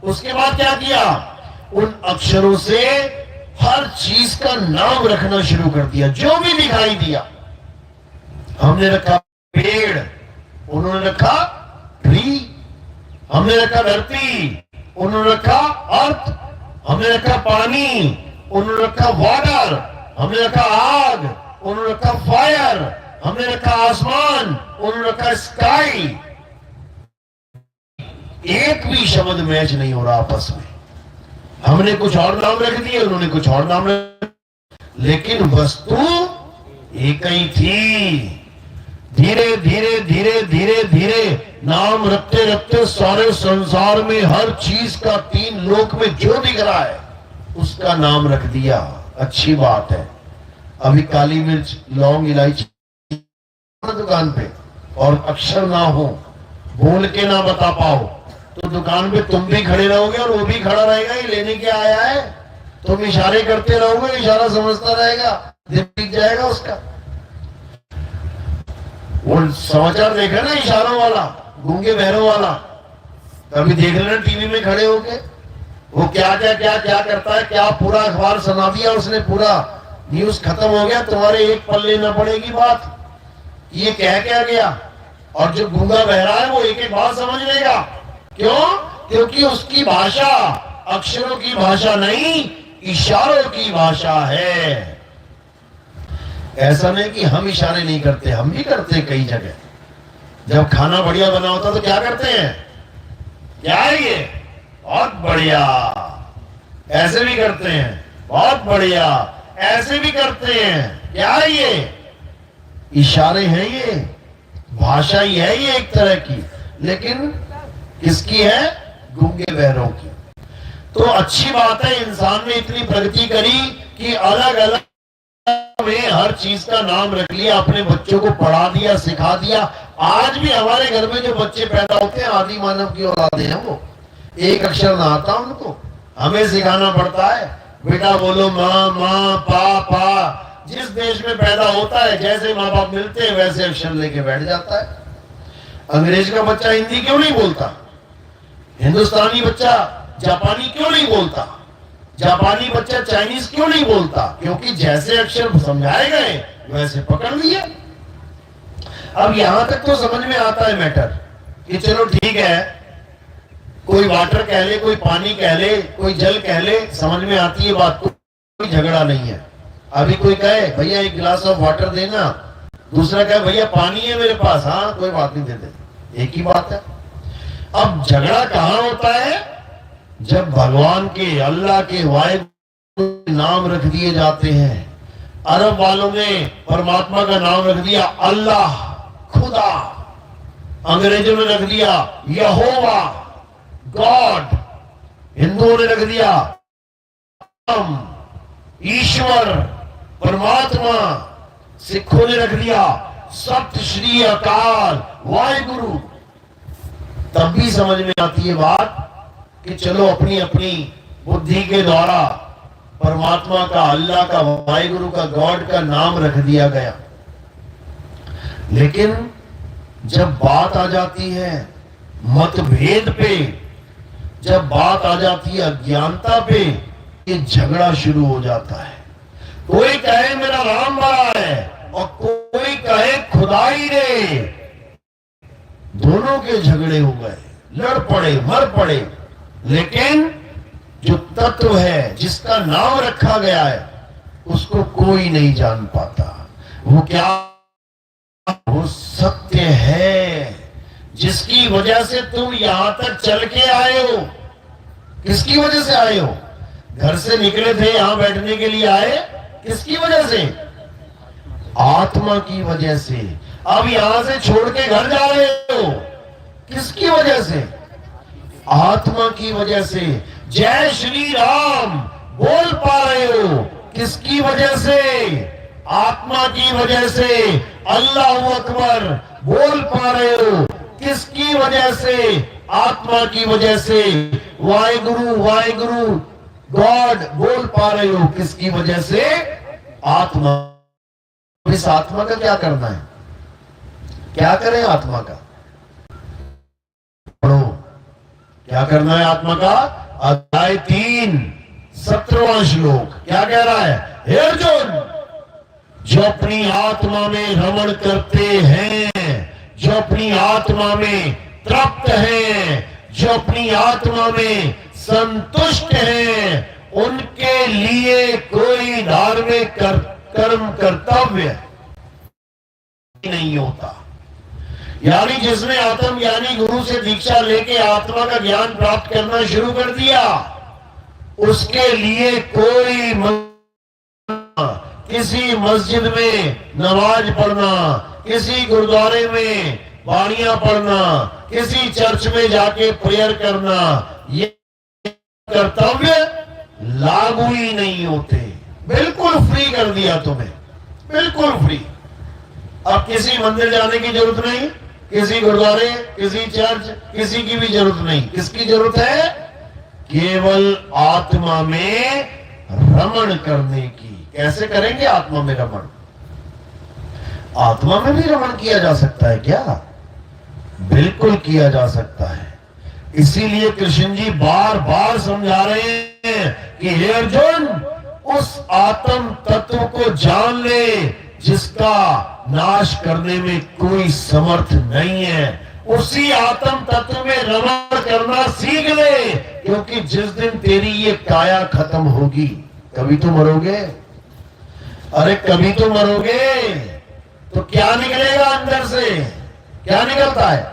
उसके बाद क्या किया? उन अक्षरों से हर चीज का नाम रखना शुरू कर दिया, जो भी दिखाई दिया। हमने रखा पेड़, उन्होंने रखा ट्री। हमने रखा धरती, उन्होंने रखा अर्थ। हमने रखा पानी, उन्होंने रखा वाटर। हमने रखा आग, उन्होंने रखा फायर। हमने रखा आसमान, उन्होंने रखा स्काई। एक भी शब्द मैच नहीं हो रहा आपस में। हमने कुछ और नाम रख दिए, उन्होंने कुछ और नाम रख, लेकिन वस्तु एक ही थी। धीरे धीरे धीरे धीरे धीरे नाम रखते रखते सारे संसार में हर चीज का 3 लोक में जो दिख रहा है उसका नाम रख दिया। अच्छी बात है। अभी काली मिर्च, लौंग, इलायची दुकान पे और अक्षर ना हो, बोल के ना बता पाओ, तो दुकान पे तुम भी खड़े रहोगे और वो भी खड़ा रहेगा। ये लेने क्या आया है? तुम इशारे करते रहोगे, इशारा समझता रहेगा, दिन बीत जाएगा उसका। वो समाचार देखा ना इशारों वाला, गूंगे बहरों वाला, कभी देख लेना टीवी में खड़े होके, वो क्या क्या क्या क्या करता है, क्या पूरा अखबार सुना दिया उसने, पूरा न्यूज खत्म हो गया, तुम्हारे एक पल्ले न पड़ेगी बात, ये कह क्या गया। और जो गूंगा बहरा है वो एक एक बात समझ लेगा। क्यों? क्योंकि उसकी भाषा अक्षरों की भाषा नहीं, इशारों की भाषा है। ऐसा नहीं कि हम इशारे नहीं करते, हम भी करते हैं कई जगह। जब खाना बढ़िया बना होता तो क्या करते हैं? क्या है ये? बहुत बढ़िया। ऐसे भी करते हैं, बहुत बढ़िया। ऐसे भी करते हैं। क्या है ये? इशारे हैं, ये भाषा ही है ये एक तरह की, लेकिन किसकी है? गूंगे बहरों की। तो अच्छी बात है, इंसान ने इतनी प्रगति करी कि अलग अलग में हर चीज का नाम रख लिया, अपने बच्चों को पढ़ा दिया, सिखा दिया। आज भी हमारे घर में जो बच्चे पैदा होते हैं आदि मानव की औलादे हैं, वो एक अक्षर ना आता उनको, हमें सिखाना पड़ता है। बेटा बोलो माँ, माँ, पा, पा। जिस देश में पैदा होता है, जैसे माँ बाप मिलते हैं वैसे अक्षर लेके बैठ जाता है। अंग्रेज का बच्चा हिंदी क्यों नहीं बोलता? हिंदुस्तानी बच्चा जापानी क्यों नहीं बोलता? जापानी बच्चा चाइनीज क्यों नहीं बोलता? क्योंकि जैसे अक्षर समझाए गए वैसे पकड़ लिए। अब यहां तक तो समझ में आता है मैटर कि चलो ठीक है, कोई वाटर कह ले, कोई पानी कह ले, कोई जल कह ले, समझ में आती है बात, कोई झगड़ा नहीं है। अभी कोई कहे भैया एक गिलास ऑफ वाटर देना, दूसरा कहे भैया पानी है मेरे पास, हाँ कोई बात नहीं, दे दे, एक ही बात है। अब झगड़ा कहां होता है? जब भगवान के, अल्लाह के, वाहिगुरु नाम रख दिए जाते हैं। अरब वालों ने परमात्मा का नाम रख दिया अल्लाह, खुदा। अंग्रेजों ने रख दिया यहोवा, गॉड। हिंदुओं ने रख दिया ईश्वर, परमात्मा। सिखों ने रख दिया सत श्री अकाल, वाहिगुरु। तब भी समझ में आती है बात कि चलो अपनी अपनी बुद्धि के द्वारा परमात्मा का, अल्लाह का, वाहिगुरु का, गॉड का नाम रख दिया गया। लेकिन जब बात आ जाती है मतभेद पे, जब बात आ जाती है अज्ञानता पे, ये झगड़ा शुरू हो जाता है। कोई कहे मेरा राम बड़ा है और कोई कहे खुदाई ने। दोनों के झगड़े हो गए, लड़ पड़े, मर पड़े। लेकिन जो तत्व है जिसका नाम रखा गया है उसको कोई नहीं जान पाता। वो क्या? वो सत्य है जिसकी वजह से तुम यहां तक चल के आए हो। किसकी वजह से आए हो? घर से निकले थे, यहां बैठने के लिए आए, किसकी वजह से? आत्मा की वजह से। अब यहां से छोड़ के घर जा रहे हो, किसकी वजह से? आत्मा की वजह से। जय श्री राम बोल पा रहे हो, किसकी वजह से? आत्मा की वजह से। अल्लाह अकबर बोल पा रहे हो, किसकी वजह से? आत्मा की वजह से। वाहेगुरु वाहेगुरु गॉड बोल पा रहे हो, किसकी वजह से? आत्मा। इस आत्मा का क्या करना है? क्या करें आत्मा का? पढ़ो, क्या करना है आत्मा का? अध्याय 3 17वां श्लोक क्या कह रहा है? हे अर्जुन, जो अपनी आत्मा में रमण करते हैं, जो अपनी आत्मा में तृप्त हैं, जो अपनी आत्मा में संतुष्ट हैं, उनके लिए कोई धार्मिक कर्म कर्तव्य नहीं होता। यानी जिसने आत्म ज्ञानी गुरु से दीक्षा लेके आत्मा का ज्ञान प्राप्त करना शुरू कर दिया, उसके लिए कोई किसी मस्जिद में नमाज पढ़ना, किसी गुरुद्वारे में बाणियां पढ़ना, किसी चर्च में जाके प्रेयर करना, ये कर्तव्य लागू ही नहीं होते। बिल्कुल फ्री कर दिया तुम्हें, बिल्कुल फ्री। अब किसी मंदिर जाने की जरूरत नहीं, किसी गुरुद्वारे, किसी चर्च, किसी की भी जरूरत नहीं। किसकी जरूरत है? केवल आत्मा में रमण करने की। कैसे करेंगे आत्मा में रमण? आत्मा में भी रमण किया जा सकता है क्या? बिल्कुल किया जा सकता है। इसीलिए कृष्ण जी बार बार समझा रहे हैं कि हे अर्जुन, उस आत्म तत्व को जान ले जिसका नाश करने में कोई समर्थ नहीं है। उसी आत्म तत्व में रमण करना सीख ले, क्योंकि जिस दिन तेरी ये काया खत्म होगी, कभी तो मरोगे। अरे कभी तो मरोगे, तो क्या निकलेगा अंदर से? क्या निकलता है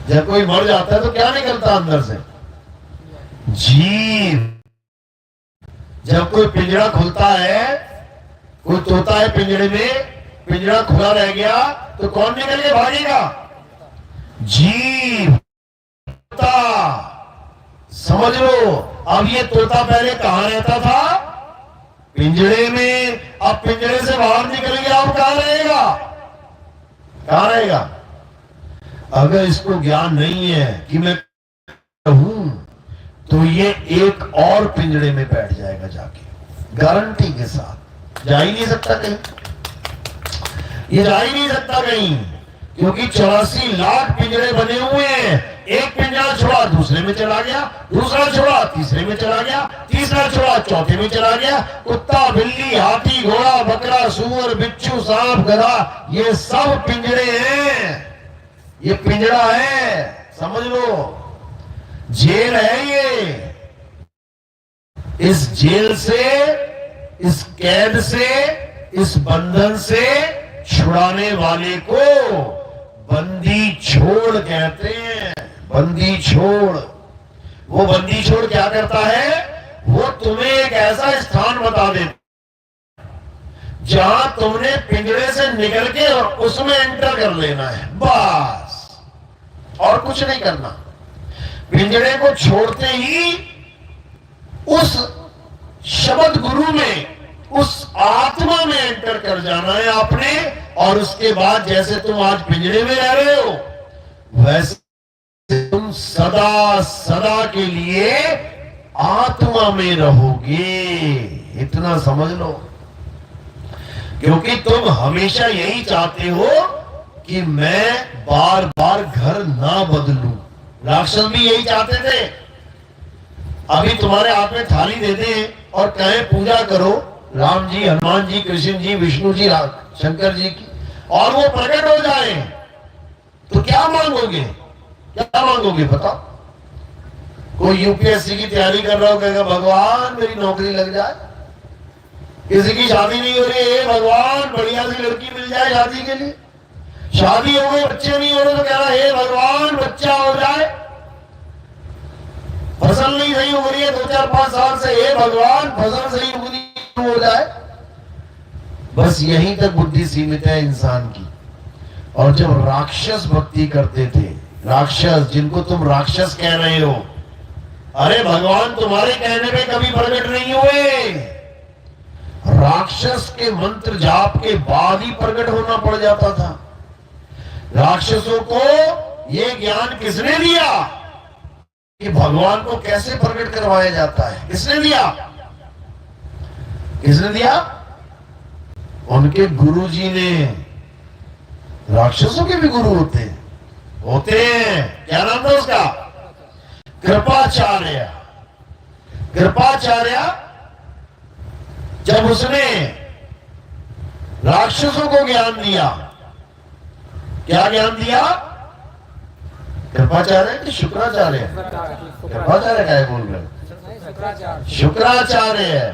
जब कोई मर जाता है? तो क्या निकलता अंदर से? जीव। जब कोई पिंजरा खुलता है, कोई तोता है पिंजरे में, पिंजरा खुला रह गया तो कौन निकल के भागेगा? जीव। तोता। समझ लो, अब ये तोता पहले कहां रहता था? पिंजरे में। अब पिंजरे से बाहर निकल गया, अब कहां रहेगा? कहां रहेगा? अगर इसको ज्ञान नहीं है कि मैं हूं, तो ये एक और पिंजरे में बैठ जाएगा जाके, गारंटी के साथ। जा ही नहीं सकता कहीं, ये जा ही नहीं सकता कहीं, क्योंकि 84 लाख पिंजरे बने हुए हैं। एक पिंजरा छोड़ा दूसरे में चला गया, दूसरा छोड़ा तीसरे में चला गया, तीसरा छोड़ा चौथे में चला गया। कुत्ता, बिल्ली, हाथी, घोड़ा, बकरा, सूअर, बिच्छू, सांप, गधा, ये सब पिंजरे हैं। ये पिंजरा है, समझ लो, जेल है ये। इस जेल से, इस कैद से, इस बंधन से छुड़ाने वाले को बंदी छोड़ कहते हैं। बंदी छोड़। वो बंदी छोड़ क्या करता है? वो तुम्हें एक ऐसा स्थान बता देता जहां तुमने पिंजरे से निकल के और उसमें एंटर कर लेना है, बस, और कुछ नहीं करना। पिंजरे को छोड़ते ही उस शब्द गुरु में, उस आत्मा में एंटर कर जाना है आपने। और उसके बाद जैसे तुम आज पिंजरे में रह रहे हो, वैसे तुम सदा सदा के लिए आत्मा में रहोगे। इतना समझ लो, क्योंकि तुम हमेशा यही चाहते हो कि मैं बार बार घर ना बदलूं। राक्षस भी यही चाहते थे। अभी तुम्हारे हाथ में थाली दे दे और कहे पूजा करो राम जी, हनुमान जी, कृष्ण जी, विष्णु जी, शंकर जी की, और वो प्रकट हो जाए, तो क्या मांगोगे? क्या मांगोगे बताओ? कोई यूपीएससी की तैयारी कर रहा हो, कहेगा भगवान मेरी नौकरी लग जाए। किसी की शादी नहीं हो रही है, भगवान बढ़िया सी लड़की मिल जाए शादी के लिए। शादी हो गई, बच्चे नहीं हो रहे, तो कह रहा है भगवान बच्चा हो जाए। फसल नहीं सही हो रही है 2-4-5 साल से, हे भगवान फसल सही हो जाए। बस यहीं तक बुद्धि सीमित है इंसान की। और जब राक्षस भक्ति करते थे, राक्षस जिनको तुम राक्षस कह रहे हो, अरे भगवान तुम्हारे कहने पे कभी प्रकट नहीं हुए। राक्षस के मंत्र जाप के बाद ही प्रकट होना पड़ जाता था। राक्षसों को यह ज्ञान किसने दिया कि भगवान को कैसे प्रकट करवाया जाता है? किसने दिया? किसने दिया? उनके गुरुजी ने। राक्षसों के भी गुरु होते हैं। क्या नाम था उसका? कृपाचार्य। कृपाचार्य जब उसने राक्षसों को ज्ञान दिया, क्या ज्ञान दिया? कृपाचार्य कि शुक्राचार्य? कृपाचार्य क्या है बोल रहे? शुक्राचार्य।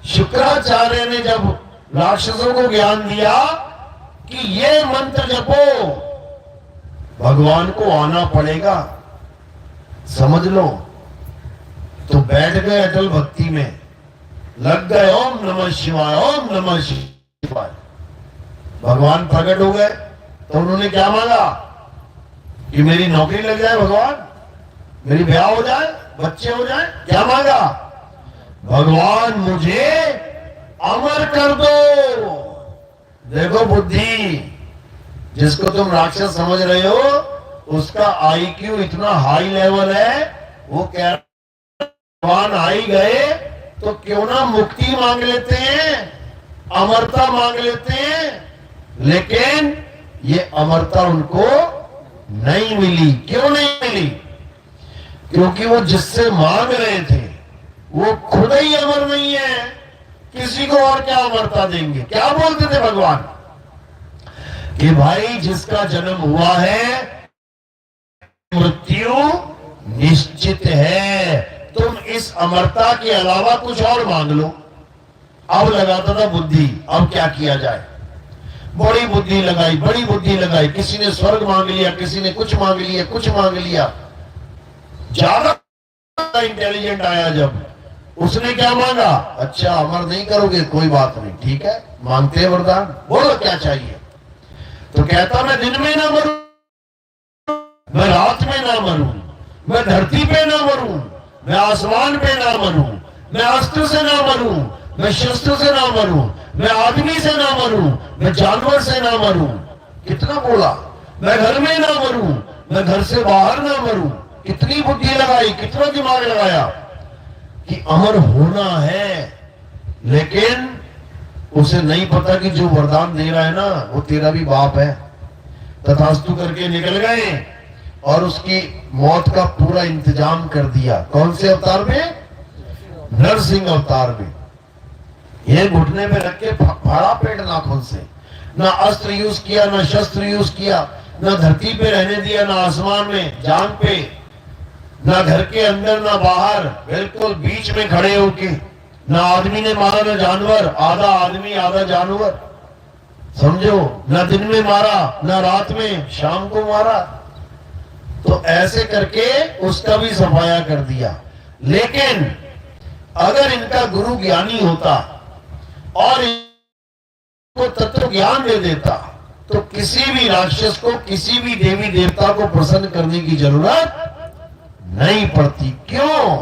शुक्राचार्य ने जब राक्षसों को ज्ञान दिया कि ये मंत्र जपो, भगवान को आना पड़ेगा, समझ लो, तो बैठ गए अटल भक्ति में, लग गए ओम नमः शिवाय, ओम नमः शिवाय। भगवान प्रकट हो गए। तो उन्होंने क्या मांगा कि मेरी नौकरी लग जाए भगवान, मेरी ब्याह हो जाए, बच्चे हो जाए। क्या मांगा? भगवान मुझे अमर कर दो। देखो बुद्धि, जिसको तुम राक्षस समझ रहे हो उसका आईक्यू इतना हाई लेवल है, वो कह भगवान आ ही गए तो क्यों ना मुक्ति मांग लेते हैं, अमरता मांग लेते हैं। लेकिन ये अमरता उनको नहीं मिली। क्यों नहीं मिली? क्योंकि वो जिससे मांग रहे थे वो खुद ही अमर नहीं है, किसी को और क्या अमरता देंगे? क्या बोलते थे भगवान कि भाई जिसका जन्म हुआ है मृत्यु निश्चित है, तुम इस अमरता के अलावा कुछ और मांग लो। अब लगाता था बुद्धि, अब क्या किया जाए? बड़ी बुद्धि लगाई, बड़ी बुद्धि लगाई। किसी ने स्वर्ग मांग लिया, किसी ने कुछ मांग लिया, कुछ मांग लिया। ज्यादा इंटेलिजेंट आया जब, उसने क्या मांगा? अच्छा अमर नहीं करोगे, कोई बात नहीं, ठीक है, मांगते हैं वरदान, बोलो क्या चाहिए। तो कहता मैं दिन में ना मरूं, मैं रात में ना मरूं, मैं धरती पे ना मरूं, मैं आसमान पे ना मरूं, मैं अस्त्र से ना मरूं, मैं शस्त्र से ना मरूं, मैं आदमी से ना मरूं, मैं जानवर से ना मरूं। कितना बोला? मैं घर में ना मरूं, मैं घर से बाहर ना मरूं। कितनी बुद्धि लगाई, कितना दिमाग लगाया कि अमर होना है। लेकिन उसे नहीं पता कि जो वरदान दे रहा है ना वो तेरा भी बाप है। तथास्तु करके निकल गए और उसकी मौत का पूरा इंतजाम कर दिया। कौन से अवतार में? नरसिंह अवतार में। ये घुटने पे रख के फाड़ा पेट नाखून से। ना अस्त्र यूज किया, ना शस्त्र यूज किया, ना धरती पे रहने दिया, ना आसमान में, जान पे, ना घर के अंदर ना बाहर, बिल्कुल बीच में खड़े होके। ना आदमी ने मारा ना जानवर, आधा आदमी आधा जानवर, समझो। ना दिन में मारा ना रात में, शाम को मारा। तो ऐसे करके उसका भी सफाया कर दिया। लेकिन अगर इनका गुरु ज्ञानी होता और इनको तत्व ज्ञान दे देता तो किसी भी राक्षस को, किसी भी देवी देवता को प्रसन्न करने की जरूरत नहीं पड़ती। क्यों?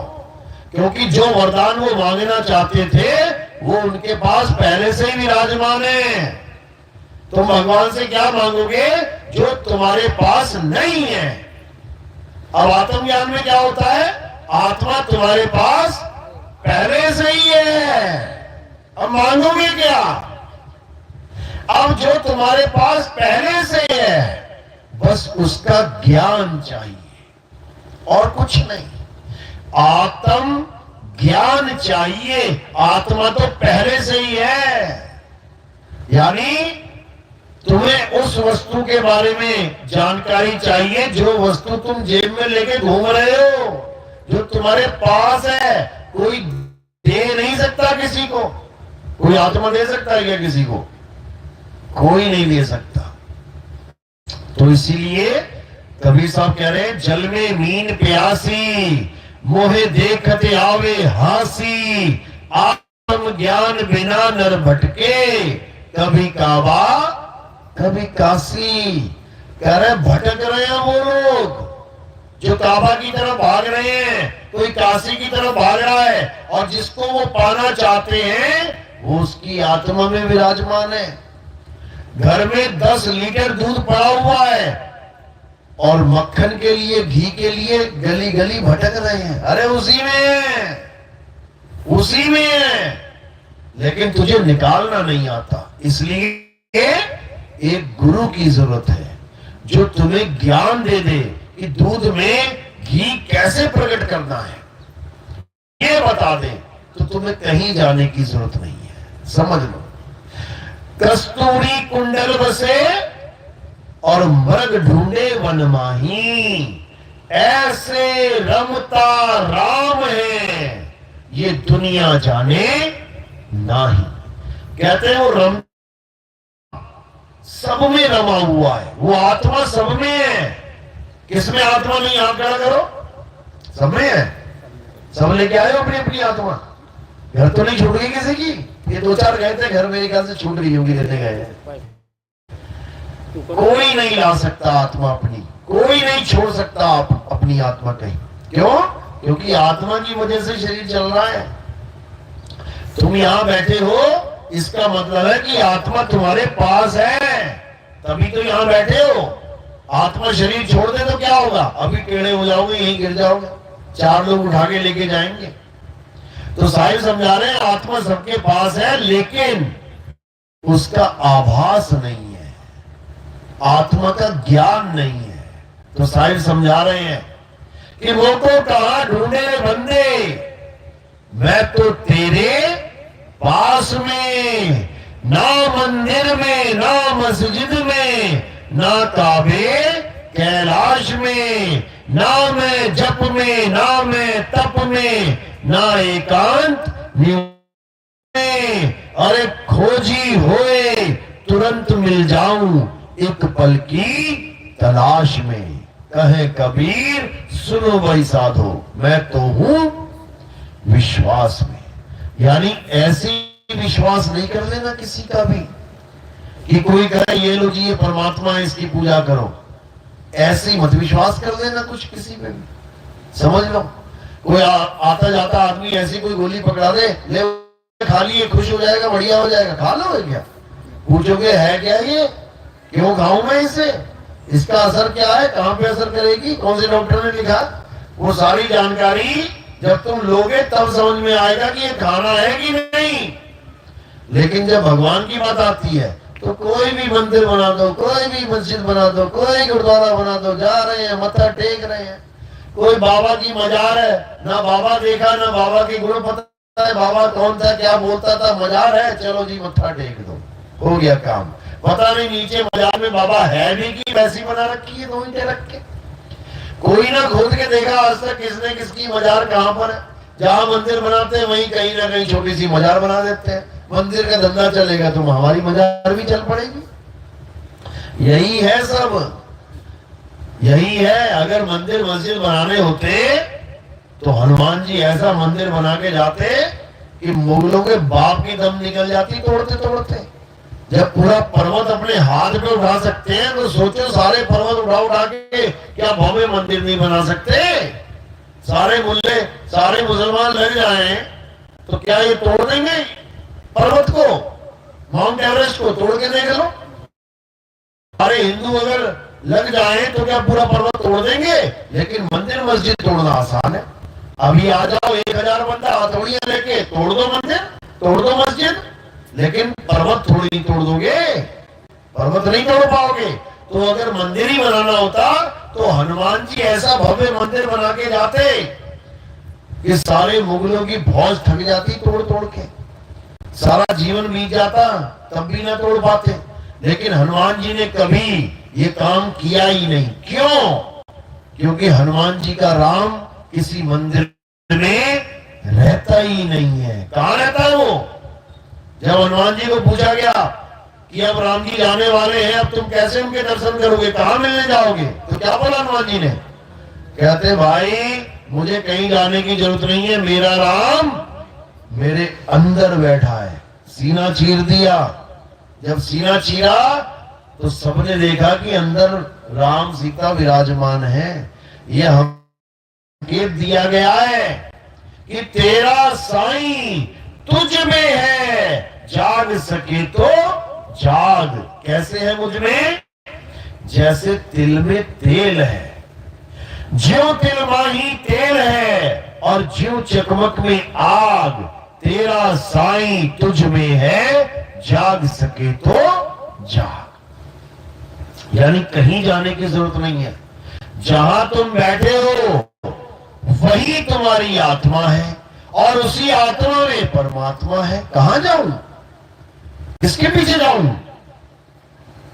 क्योंकि जो वरदान वो मांगना चाहते थे वो उनके पास पहले से ही विराजमान है। तुम भगवान से क्या मांगोगे जो तुम्हारे पास नहीं है? अब आत्मज्ञान में क्या होता है? आत्मा तुम्हारे पास पहले से ही है, अब मांगोगे क्या? अब जो तुम्हारे पास पहले से है बस उसका ज्ञान चाहिए। और कुछ नहीं। आत्म ज्ञान चाहिए, आत्मा तो पहले से ही है। यानी तुम्हें उस वस्तु के बारे में जानकारी चाहिए जो वस्तु तुम जेब में लेके घूम रहे हो, जो तुम्हारे पास है। कोई दे नहीं सकता किसी को। कोई आत्मा दे सकता है क्या किसी को? कोई नहीं दे सकता। तो इसीलिए कबीर साहब कह रहे हैं, जल में मीन प्यासी, मोहे देखते आवे हासी, आत्म ज्ञान बिना नर भटके, कभी काबा कभी काशी। कह रहे भटक रहे हैं वो लोग जो काबा की तरफ भाग रहे हैं, कोई काशी की तरफ भाग रहा है, और जिसको वो पाना चाहते हैं वो उसकी आत्मा में विराजमान है। घर में 10 लीटर दूध पड़ा हुआ है और मक्खन के लिए, घी के लिए गली गली भटक रहे हैं। अरे उसी में है, उसी में है, लेकिन तुझे निकालना नहीं आता। इसलिए एक गुरु की जरूरत है जो तुम्हें ज्ञान दे दे कि दूध में घी कैसे प्रकट करना है, ये बता दे, तो तुम्हें कहीं जाने की जरूरत नहीं है। समझ लो, कस्तूरी कुंडल बसे और मृग ढूंढे वन माही, ऐसे रमता राम है ये दुनिया जाने नाही। कहते हैं वो रम सब में रमा हुआ है, वो आत्मा सब में है। किसमें आत्मा नहीं? हाथ खड़ा करो। सब में है। सब लेके आए हो अपनी अपनी आत्मा। घर तो नहीं छूट गई किसी की? ये 2-4 गए थे घर, मेरे ख्याल से छूट रही होगी, लेने गए हैं। कोई नहीं ला सकता आत्मा अपनी, कोई नहीं छोड़ सकता अपनी आत्मा कहीं। क्यों? क्योंकि आत्मा की वजह से शरीर चल रहा है। तुम यहां बैठे हो, इसका मतलब है कि आत्मा तुम्हारे पास है, तभी तो यहां बैठे हो। आत्मा शरीर छोड़ दे तो क्या होगा? अभी टेढ़े हो जाओगे, यहीं गिर जाओगे, 4 लोग उठा के लेके जाएंगे। तो साहिब समझा रहे हैं आत्मा सबके पास है, लेकिन उसका आभास नहीं है, आत्मा का ज्ञान नहीं है। तो साहिब समझा रहे हैं कि वो को कहां ढूंढे बंदे, मैं तो तेरे पास में, ना मंदिर में, ना मस्जिद में, ना काबे कैलाश में, ना मैं जप में, ना मैं तप में, ना एकांत में। अरे खोजी होए तुरंत मिल जाऊं एक पल की तलाश में। कहे कबीर सुनो भाई साधो, मैं तो हूं विश्वास में। यानी ऐसे विश्वास नहीं कर लेना किसी का भी कि कोई कहे ये लो जी ये परमात्मा है, इसकी पूजा करो। ऐसे मत विश्वास कर लेना कुछ किसी पे भी। समझ लो, कोई आता जाता आदमी ऐसी कोई गोली पकड़ा दे, ले खा लिए, खुश हो जाएगा, बढ़िया हो जाएगा। खा लो क्या? पूछोगे है क्या ये, क्यों खाऊं मैं इसे, इसका असर क्या है, कहां पे असर करेगी, कौन से डॉक्टर ने लिखा, वो सारी जानकारी जब तुम लोगे तब समझ में आएगा कि ये खाना है कि नहीं। लेकिन जब भगवान की बात आती है तो कोई भी मंदिर बना दो, कोई भी मस्जिद बना दो, कोई गुरुद्वारा बना दो, जा रहे हैं मत्था टेक रहे हैं। कोई बाबा की मजार है, ना बाबा देखा ना बाबा के गुण पता है, बाबा कौन था क्या बोलता था, मजार है, चलो जी मत्था टेक दो, हो गया काम। पता नहीं नीचे मजार में बाबा है भी कि वैसी बना रखी है 2 ईंटें रख के। कोई ना खोद के देखा आज तक किसने किसकी मजार कहां पर है। जहां मंदिर बनाते हैं वहीं कहीं ना कहीं छोटी सी मजार बना देते हैं। मंदिर का धंधा चलेगा तो हमारी मजार भी चल पड़ेगी। यही है सब, यही है। अगर मंदिर मस्जिद बनाने होते तो हनुमान जी ऐसा मंदिर बना के जाते कि मुगलों के बाप की दम निकल जाती तोड़ते तोड़ते। जब पूरा पर्वत अपने हाथ पे उठा सकते हैं तो सोचो सारे पर्वत उठा के क्या भव्य मंदिर नहीं बना सकते। सारे मुल्ले सारे मुसलमान लग जाएं तो क्या ये तोड़ देंगे पर्वत को, माउंट एवरेस्ट को तोड़ के देख लो। सारे हिंदू अगर लग जाएं तो क्या पूरा पर्वत तोड़ देंगे। लेकिन मंदिर मस्जिद तोड़ना आसान है। अभी आ जाओ 1000 बंदा हथौड़ियां लेके तोड़ दो मंदिर, तोड़ दो मस्जिद, लेकिन पर्वत थोड़ी नहीं तोड़ दोगे, पर्वत नहीं तोड़ पाओगे। तो अगर मंदिर ही बनाना होता तो हनुमान जी ऐसा भव्य मंदिर बना के जाते कि सारे मुगलों की फौज थक जाती तोड़ तोड़ के, सारा जीवन बीत जाता तब भी ना तोड़ पाते। लेकिन हनुमान जी ने कभी ये काम किया ही नहीं। क्यों? क्योंकि हनुमान जी का राम किसी मंदिर में रहता ही नहीं है। कहां रहता है वो? जब हनुमान जी को पूछा गया कि अब राम जी जाने वाले हैं, अब तुम कैसे उनके दर्शन करोगे, कहां मिलने जाओगे, तो क्या बोला हनुमान जी ने? कहते भाई मुझे कहीं जाने की जरूरत नहीं है, मेरा राम मेरे अंदर बैठा है। सीना चीर दिया। जब सीना चीरा तो सबने देखा कि अंदर राम सीता विराजमान है। यह हम संकेत दिया गया है कि तेरा साईं तुझ में है, जाग सके तो जाग। कैसे है मुझ में? जैसे तिल में तेल है, ज्यों तिल माही तेल है, और ज्यों चकमक में आग, तेरा साईं तुझ में है, जाग सके तो जाग। यानी कहीं जाने की जरूरत नहीं है, जहां तुम बैठे हो वही तुम्हारी आत्मा है, और उसी आत्मा में परमात्मा है। कहां जाऊं, किसके पीछे जाऊं?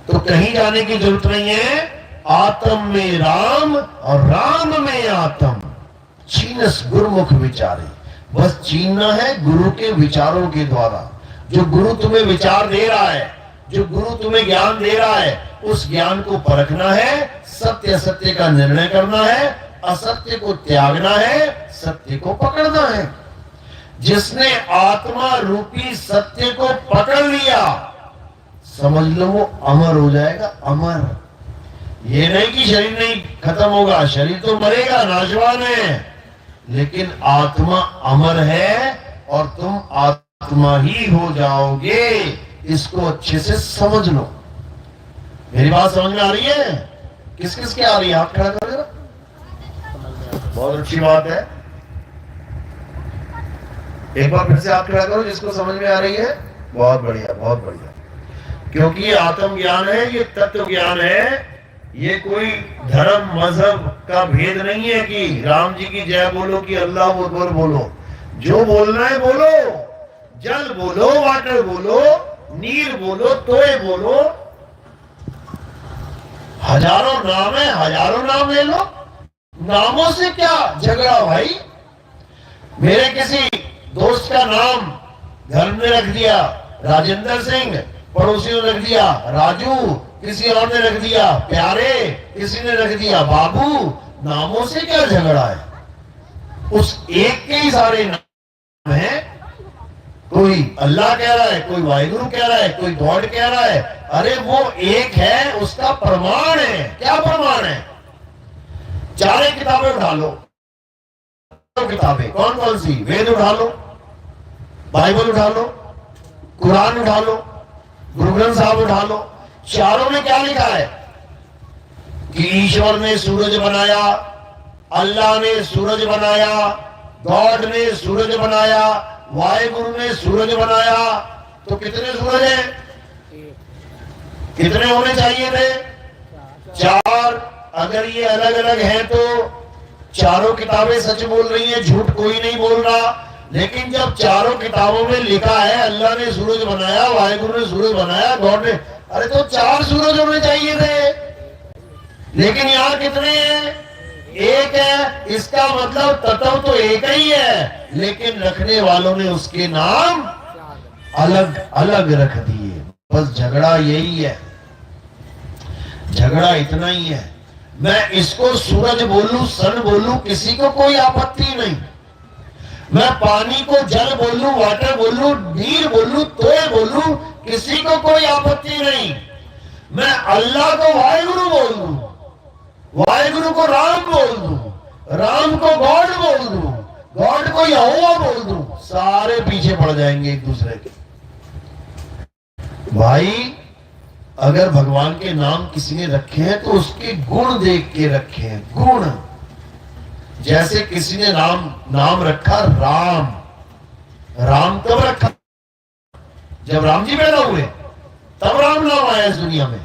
तो कहीं जाने की जरूरत नहीं है। आत्म में राम और राम में आत्म, चीनस गुरुमुख विचारे। बस चीनना है गुरु के विचारों के द्वारा। जो गुरु तुम्हें विचार दे रहा है, जो गुरु तुम्हें ज्ञान दे रहा है, उस ज्ञान को परखना है, सत्य असत्य का निर्णय करना है, असत्य को त्यागना है, सत्य को पकड़ना है। जिसने आत्मा रूपी सत्य को पकड़ लिया, समझ लो वो अमर हो जाएगा। अमर, ये नहीं कि शरीर नहीं खत्म होगा, शरीर तो मरेगा, नाशवान है, लेकिन आत्मा अमर है और तुम आत्मा ही हो जाओगे। इसको अच्छे से समझ लो। मेरी बात समझ में आ रही है? किस किस के आ रही है? हाथ खड़ा करो जरा। बहुत अच्छी बात है। एक बार फिर से हाथ खड़ा करो जिसको समझ में आ रही है। बहुत बढ़िया, बहुत बढ़िया। क्योंकि ये आत्म ज्ञान है, ये तत्व ज्ञान है। ये कोई धर्म मजहब का भेद नहीं है कि राम जी की जय बोलो कि अल्लाह अकबर बोलो। जो बोलना है बोलो, जल बोलो, वाटर बोलो, नीर बोलो, तोय बोलो। हजारों नाम है, हजारों नाम ले लो। नामों से क्या झगड़ा भाई? मेरे किसी दोस्त का नाम घर में रख दिया राजेंद्र सिंह, पड़ोसियों ने रख दिया राजू, किसी और ने रख दिया प्यारे, किसी ने रख दिया बाबू। नामों से क्या झगड़ा है? उस एक के ही सारे नाम हैं। कोई अल्लाह कह रहा है, कोई वाहिगुरु कह रहा है, कोई गॉड कह रहा है। अरे वो एक है, उसका प्रमाण है। क्या प्रमाण है? चारे किताबें उठा लो। किताबें कौन कौन सी? वेद उठा लो, बाइबल उठा लो, कुरान उठा लो, गुरु ग्रंथ साहब उठा लो। चारों में क्या लिखा है? कि ईश्वर ने सूरज बनाया, अल्लाह ने सूरज बनाया, गॉड ने सूरज बनाया, वाहिगुरु ने सूरज बनाया। तो कितने सूरज हैं? कितने होने चाहिए थे? 4। अगर ये अलग अलग हैं तो चारों किताबें सच बोल रही हैं, झूठ कोई नहीं बोल रहा। लेकिन जब चारों किताबों में लिखा है अल्लाह ने सूरज बनाया, वाहिगुरु ने सूरज बनाया, गॉड ने, अरे तो 4 सूरज होने चाहिए थे। लेकिन यहां कितने हैं? एक है। इसका मतलब तत्व तो एक ही है, लेकिन रखने वालों ने उसके नाम अलग अलग रख दिए। बस झगड़ा यही है, झगड़ा इतना ही है। मैं इसको सूरज बोलूं, सन बोलूं, किसी को कोई आपत्ति नहीं। मैं पानी को जल बोलूं, वाटर बोलूं, नीर बोलूं, तोय बोलूं, किसी को कोई आपत्ति नहीं। मैं अल्लाह को वाहिगुरु बोल दूं, वाहिगुरु को राम बोल दूं, राम को गॉड बोल दूं, गॉड को यहोवा बोल दूं, सारे पीछे पड़ जाएंगे एक दूसरे के। भाई अगर भगवान के नाम किसी ने रखे हैं तो उसके गुण देख के रखे हैं। गुण, जैसे किसी ने नाम रखा राम। राम कब रखा? जब राम जी पैदा हुए तब राम नाम आया इस दुनिया में।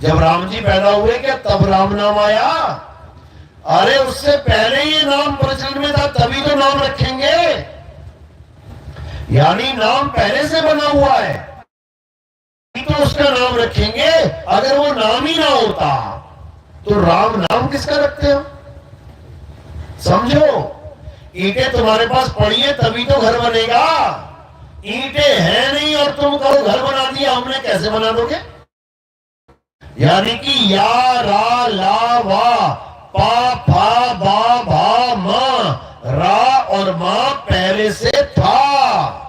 जब राम जी पैदा हुए क्या तब राम नाम आया? अरे उससे पहले ये नाम प्रचलन में था, तभी तो नाम रखेंगे। यानी नाम पहले से बना हुआ है तो उसका नाम रखेंगे। अगर वो नाम ही ना होता तो राम नाम किसका रखते हो? समझो, ईंटें तुम्हारे पास पड़ी है तभी तो घर बनेगा। ईंटें हैं नहीं और तुम कहो घर बना दिया हमने, कैसे बना दोगे? यानी कि या रा ला वा पा फा बा भा मा, रा और मां पहले से था,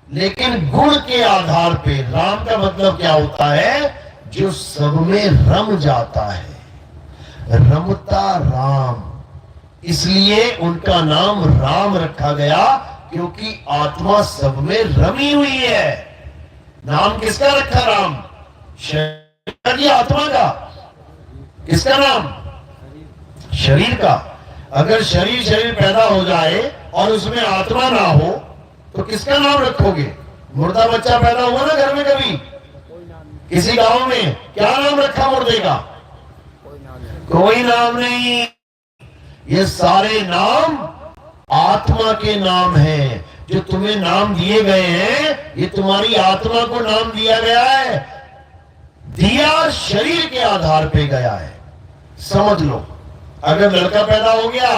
लेकिन गुण के आधार पे। राम का मतलब क्या होता है? जो सब में रम जाता है, रमता राम, इसलिए उनका नाम राम रखा गया, क्योंकि आत्मा सब में रमी हुई है। नाम किसका रखा? राम। शरीर की आत्मा का? किसका नाम? शरीर का। अगर शरीर पैदा हो जाए और उसमें आत्मा ना हो तो किसका नाम रखोगे? मुर्दा बच्चा पैदा हुआ ना घर में कभी किसी गांव में, क्या नाम रखा मुर्दे का? कोई नाम नहीं। ये सारे नाम आत्मा के नाम हैं। जो तुम्हें नाम दिए गए हैं ये तुम्हारी आत्मा को नाम दिया गया है, दिया शरीर के आधार पे गया है। समझ लो, अगर लड़का पैदा हो गया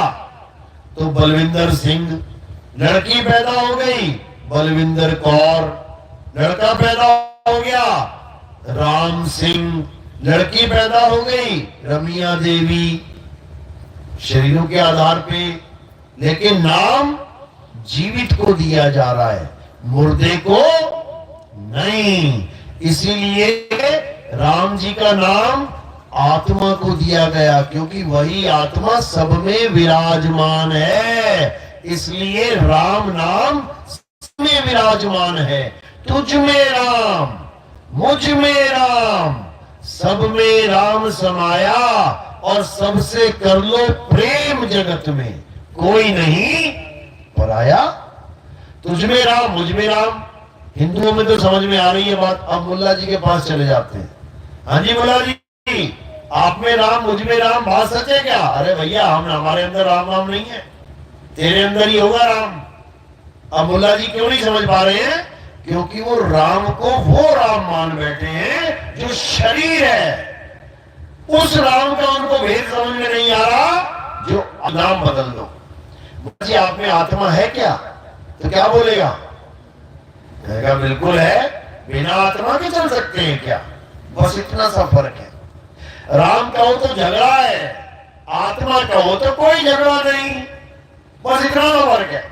तो बलविंदर सिंह, लड़की पैदा हो गई बलविंदर कौर, लड़का पैदा हो गया राम सिंह, लड़की पैदा हो गई रमिया देवी, शरीरों के आधार पे। लेकिन नाम जीवित को दिया जा रहा है, मुर्दे को नहीं। इसीलिए राम जी का नाम आत्मा को दिया गया, क्योंकि वही आत्मा सब में विराजमान है। इसलिए राम नाम सब में विराजमान है। तुझ में राम, मुझ में राम, सब में राम समाया, और सबसे कर लो प्रेम जगत में कोई नहीं पराया। तुझ में राम, मुझ में राम। हिंदुओं में तो समझ में आ रही है बात। अब मुल्ला जी के पास चले जाते हैं। हाँ जी मुल्ला जी, आप में राम मुझ में राम, बात सच है क्या? अरे भैया हम, हमारे अंदर राम नाम नहीं है, तेरे अंदर ही होगा राम। अब मुल्ला जी क्यों नहीं समझ पा रहे हैं? क्योंकि वो राम को वो राम मान बैठे हैं जो शरीर है। उस राम का उनको भेद समझ में नहीं आ रहा जो नाम बदल दो। जी आप में आत्मा है क्या? तो क्या बोलेगा? कहेगा बिल्कुल है, बिना आत्मा के चल सकते हैं क्या? बस इतना सा फर्क है। राम कहो तो झगड़ा है, आत्मा कहो तो कोई झगड़ा नहीं, बस इतना सा फर्क है।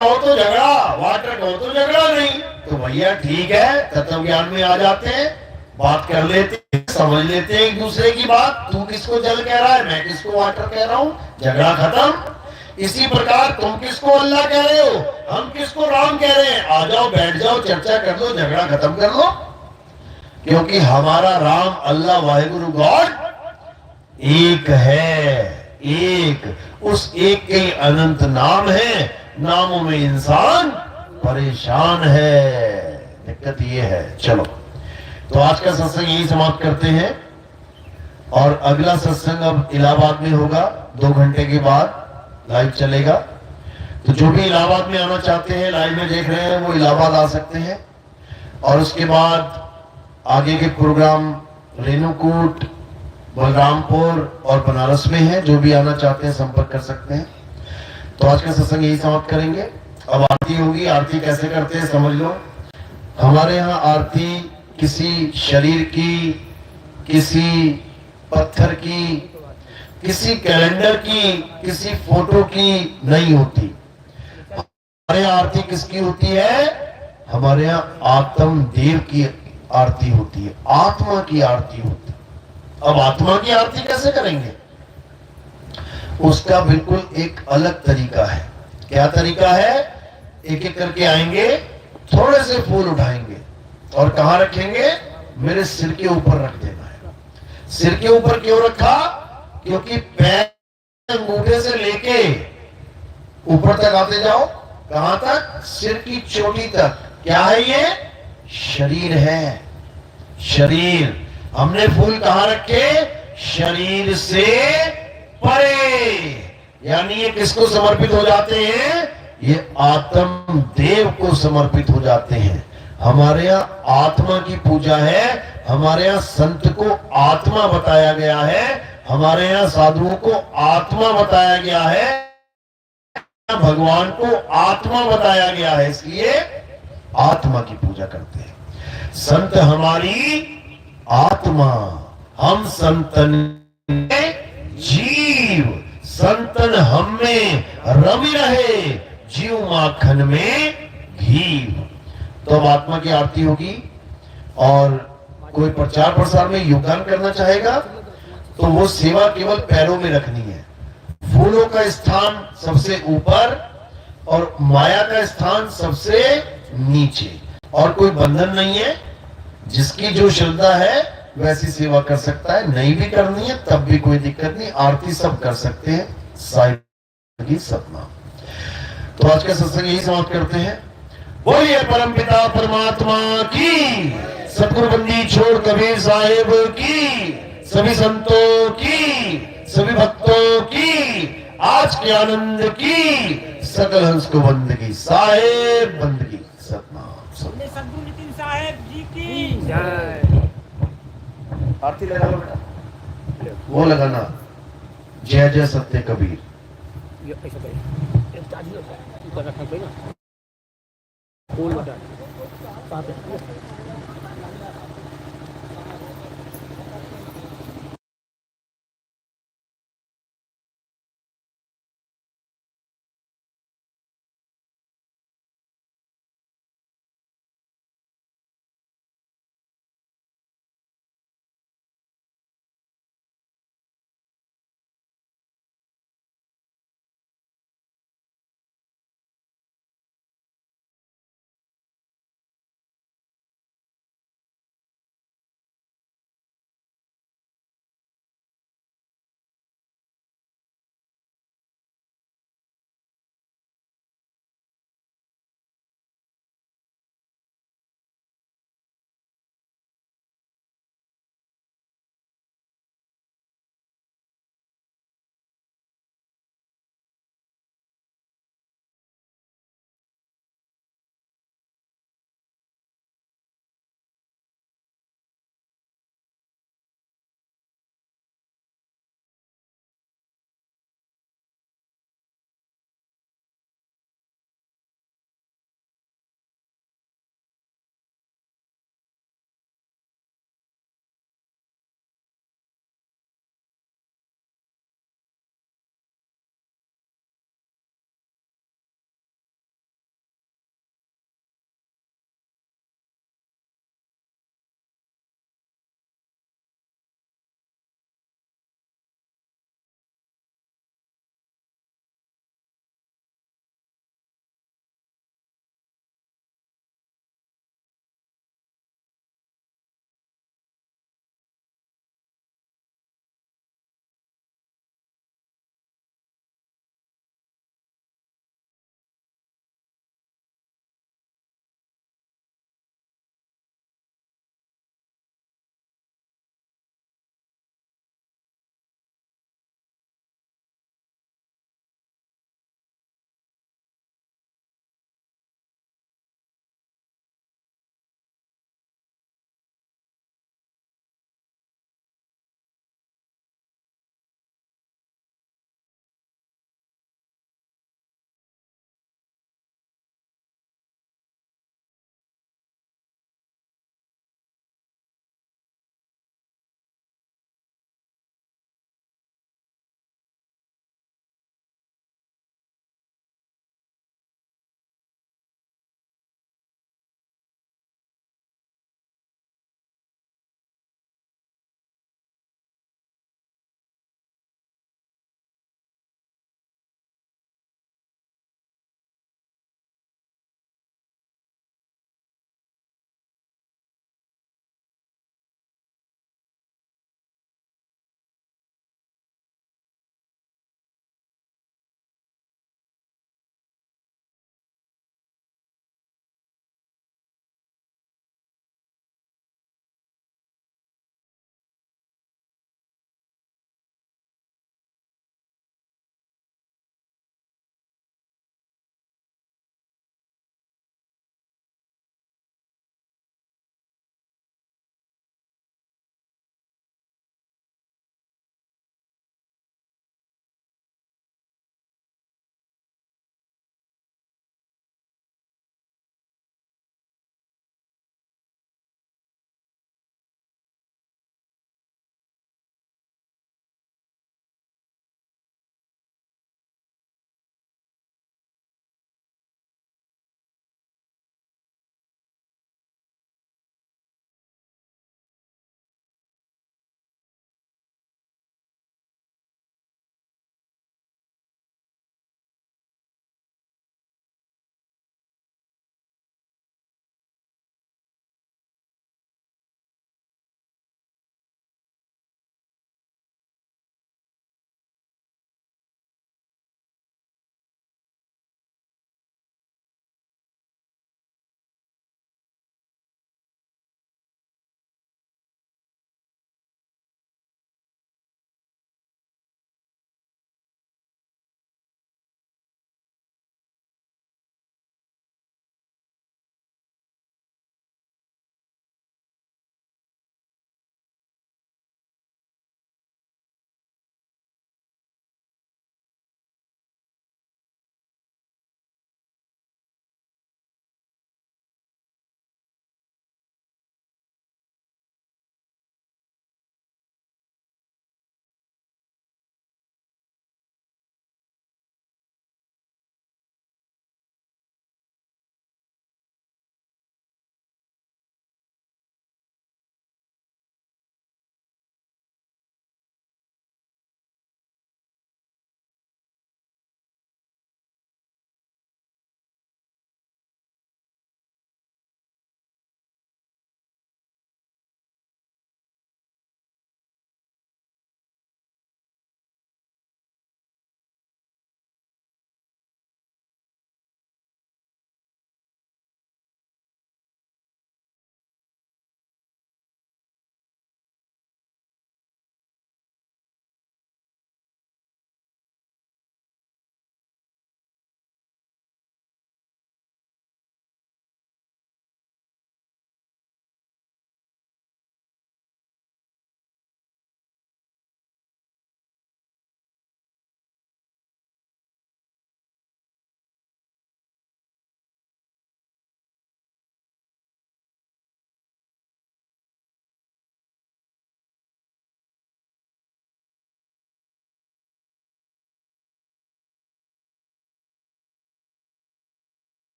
कहो तो झगड़ा, वाटर कहो तो झगड़ा नहीं। तो भैया ठीक है, तत्व ज्ञान में आ जाते हैं, बात कर लेते हैं, समझ लेते हैं एक दूसरे की बात। तू किसको जल कह रहा है, मैं किसको वाटर कह रहा हूं, झगड़ा खत्म। इसी प्रकार तुम किसको अल्लाह कह रहे हो, हम किसको राम कह रहे हैं, आ जाओ बैठ जाओ, चर्चा कर लो, झगड़ा खत्म कर लो। क्योंकि हमारा राम अल्लाह वाहिगुरु गॉड एक है, एक। उस एक के अनंत नाम है, नामों में इंसान परेशान है। दिक्कत ये है। चलो, तो आज का सत्संग यही समाप्त करते हैं, और अगला सत्संग अब इलाहाबाद में होगा, 2 घंटे के बाद लाइव चलेगा। तो जो भी इलाहाबाद में आना चाहते हैं, लाइव में देख रहे हैं, वो इलाहाबाद आ सकते हैं। और उसके बाद आगे के प्रोग्राम रेणुकूट, बलरामपुर और बनारस में है। जो भी आना चाहते हैं संपर्क कर सकते हैं। तो आज का सत्संग यही समाप्त करेंगे। अब आरती होगी। आरती कैसे करते हैं समझ लो। हमारे यहाँ आरती किसी शरीर की, किसी पत्थर की, किसी कैलेंडर की, किसी फोटो की नहीं होती। हमारे यहाँ आरती किसकी होती है? हमारे यहाँ आत्म देव की आरती होती है, आत्मा की आरती होती है। अब आत्मा की आरती कैसे करेंगे? उसका बिल्कुल एक अलग तरीका है। क्या तरीका है? एक एक करके आएंगे, थोड़े से फूल उठाएंगे और कहां रखेंगे? मेरे सिर के ऊपर रख देना है। सिर के ऊपर क्यों रखा? क्योंकि पैर अंगूठे से लेके ऊपर तक आते जाओ। कहां तक? सिर की चोटी तक। क्या है ये? शरीर है। शरीर। हमने फूल कहां रखे? शरीर से परे। यानी ये किसको समर्पित हो जाते हैं? ये आत्म देव को समर्पित हो जाते हैं। हमारे यहाँ आत्मा की पूजा है, हमारे यहाँ संत को आत्मा बताया गया है, हमारे यहाँ साधुओं को आत्मा बताया गया है, भगवान को आत्मा बताया गया है, इसलिए आत्मा की पूजा करते हैं। संत हमारी आत्मा, हम संतन जीव, संतन हम में रवि रहे, जीव माखन में घी। तो अब आत्मा की आरती होगी और कोई प्रचार प्रसार में योगदान करना चाहेगा तो वो सेवा केवल पैरों में रखनी है। फूलों का स्थान सबसे ऊपर और माया का स्थान सबसे नीचे, और कोई बंधन नहीं है। जिसकी जो श्रद्धा है वैसी सेवा कर सकता है, नहीं भी करनी है तब भी कोई दिक्कत नहीं, आरती सब कर सकते हैं। साईं की सपना। तो आज का सत्संग यही समाप्त करते हैं। बोलिए परमपिता परमात्मा की, सतगुरु बंदी छोड़ कबीर साहेब की, सभी संतों की, सभी भक्तों की, आज के आनंद की, सकल हंस को बंदगी। साहेब बंदगी सतनाम। सतगुरु नितिन साहेब जी की जय। आरती लगा लो बेटा, वो लगाना, जय जय सत्य कबीर। ये ऐसा करें, एक चार्ज ऊपर रखा कोई ना, फूल बटा,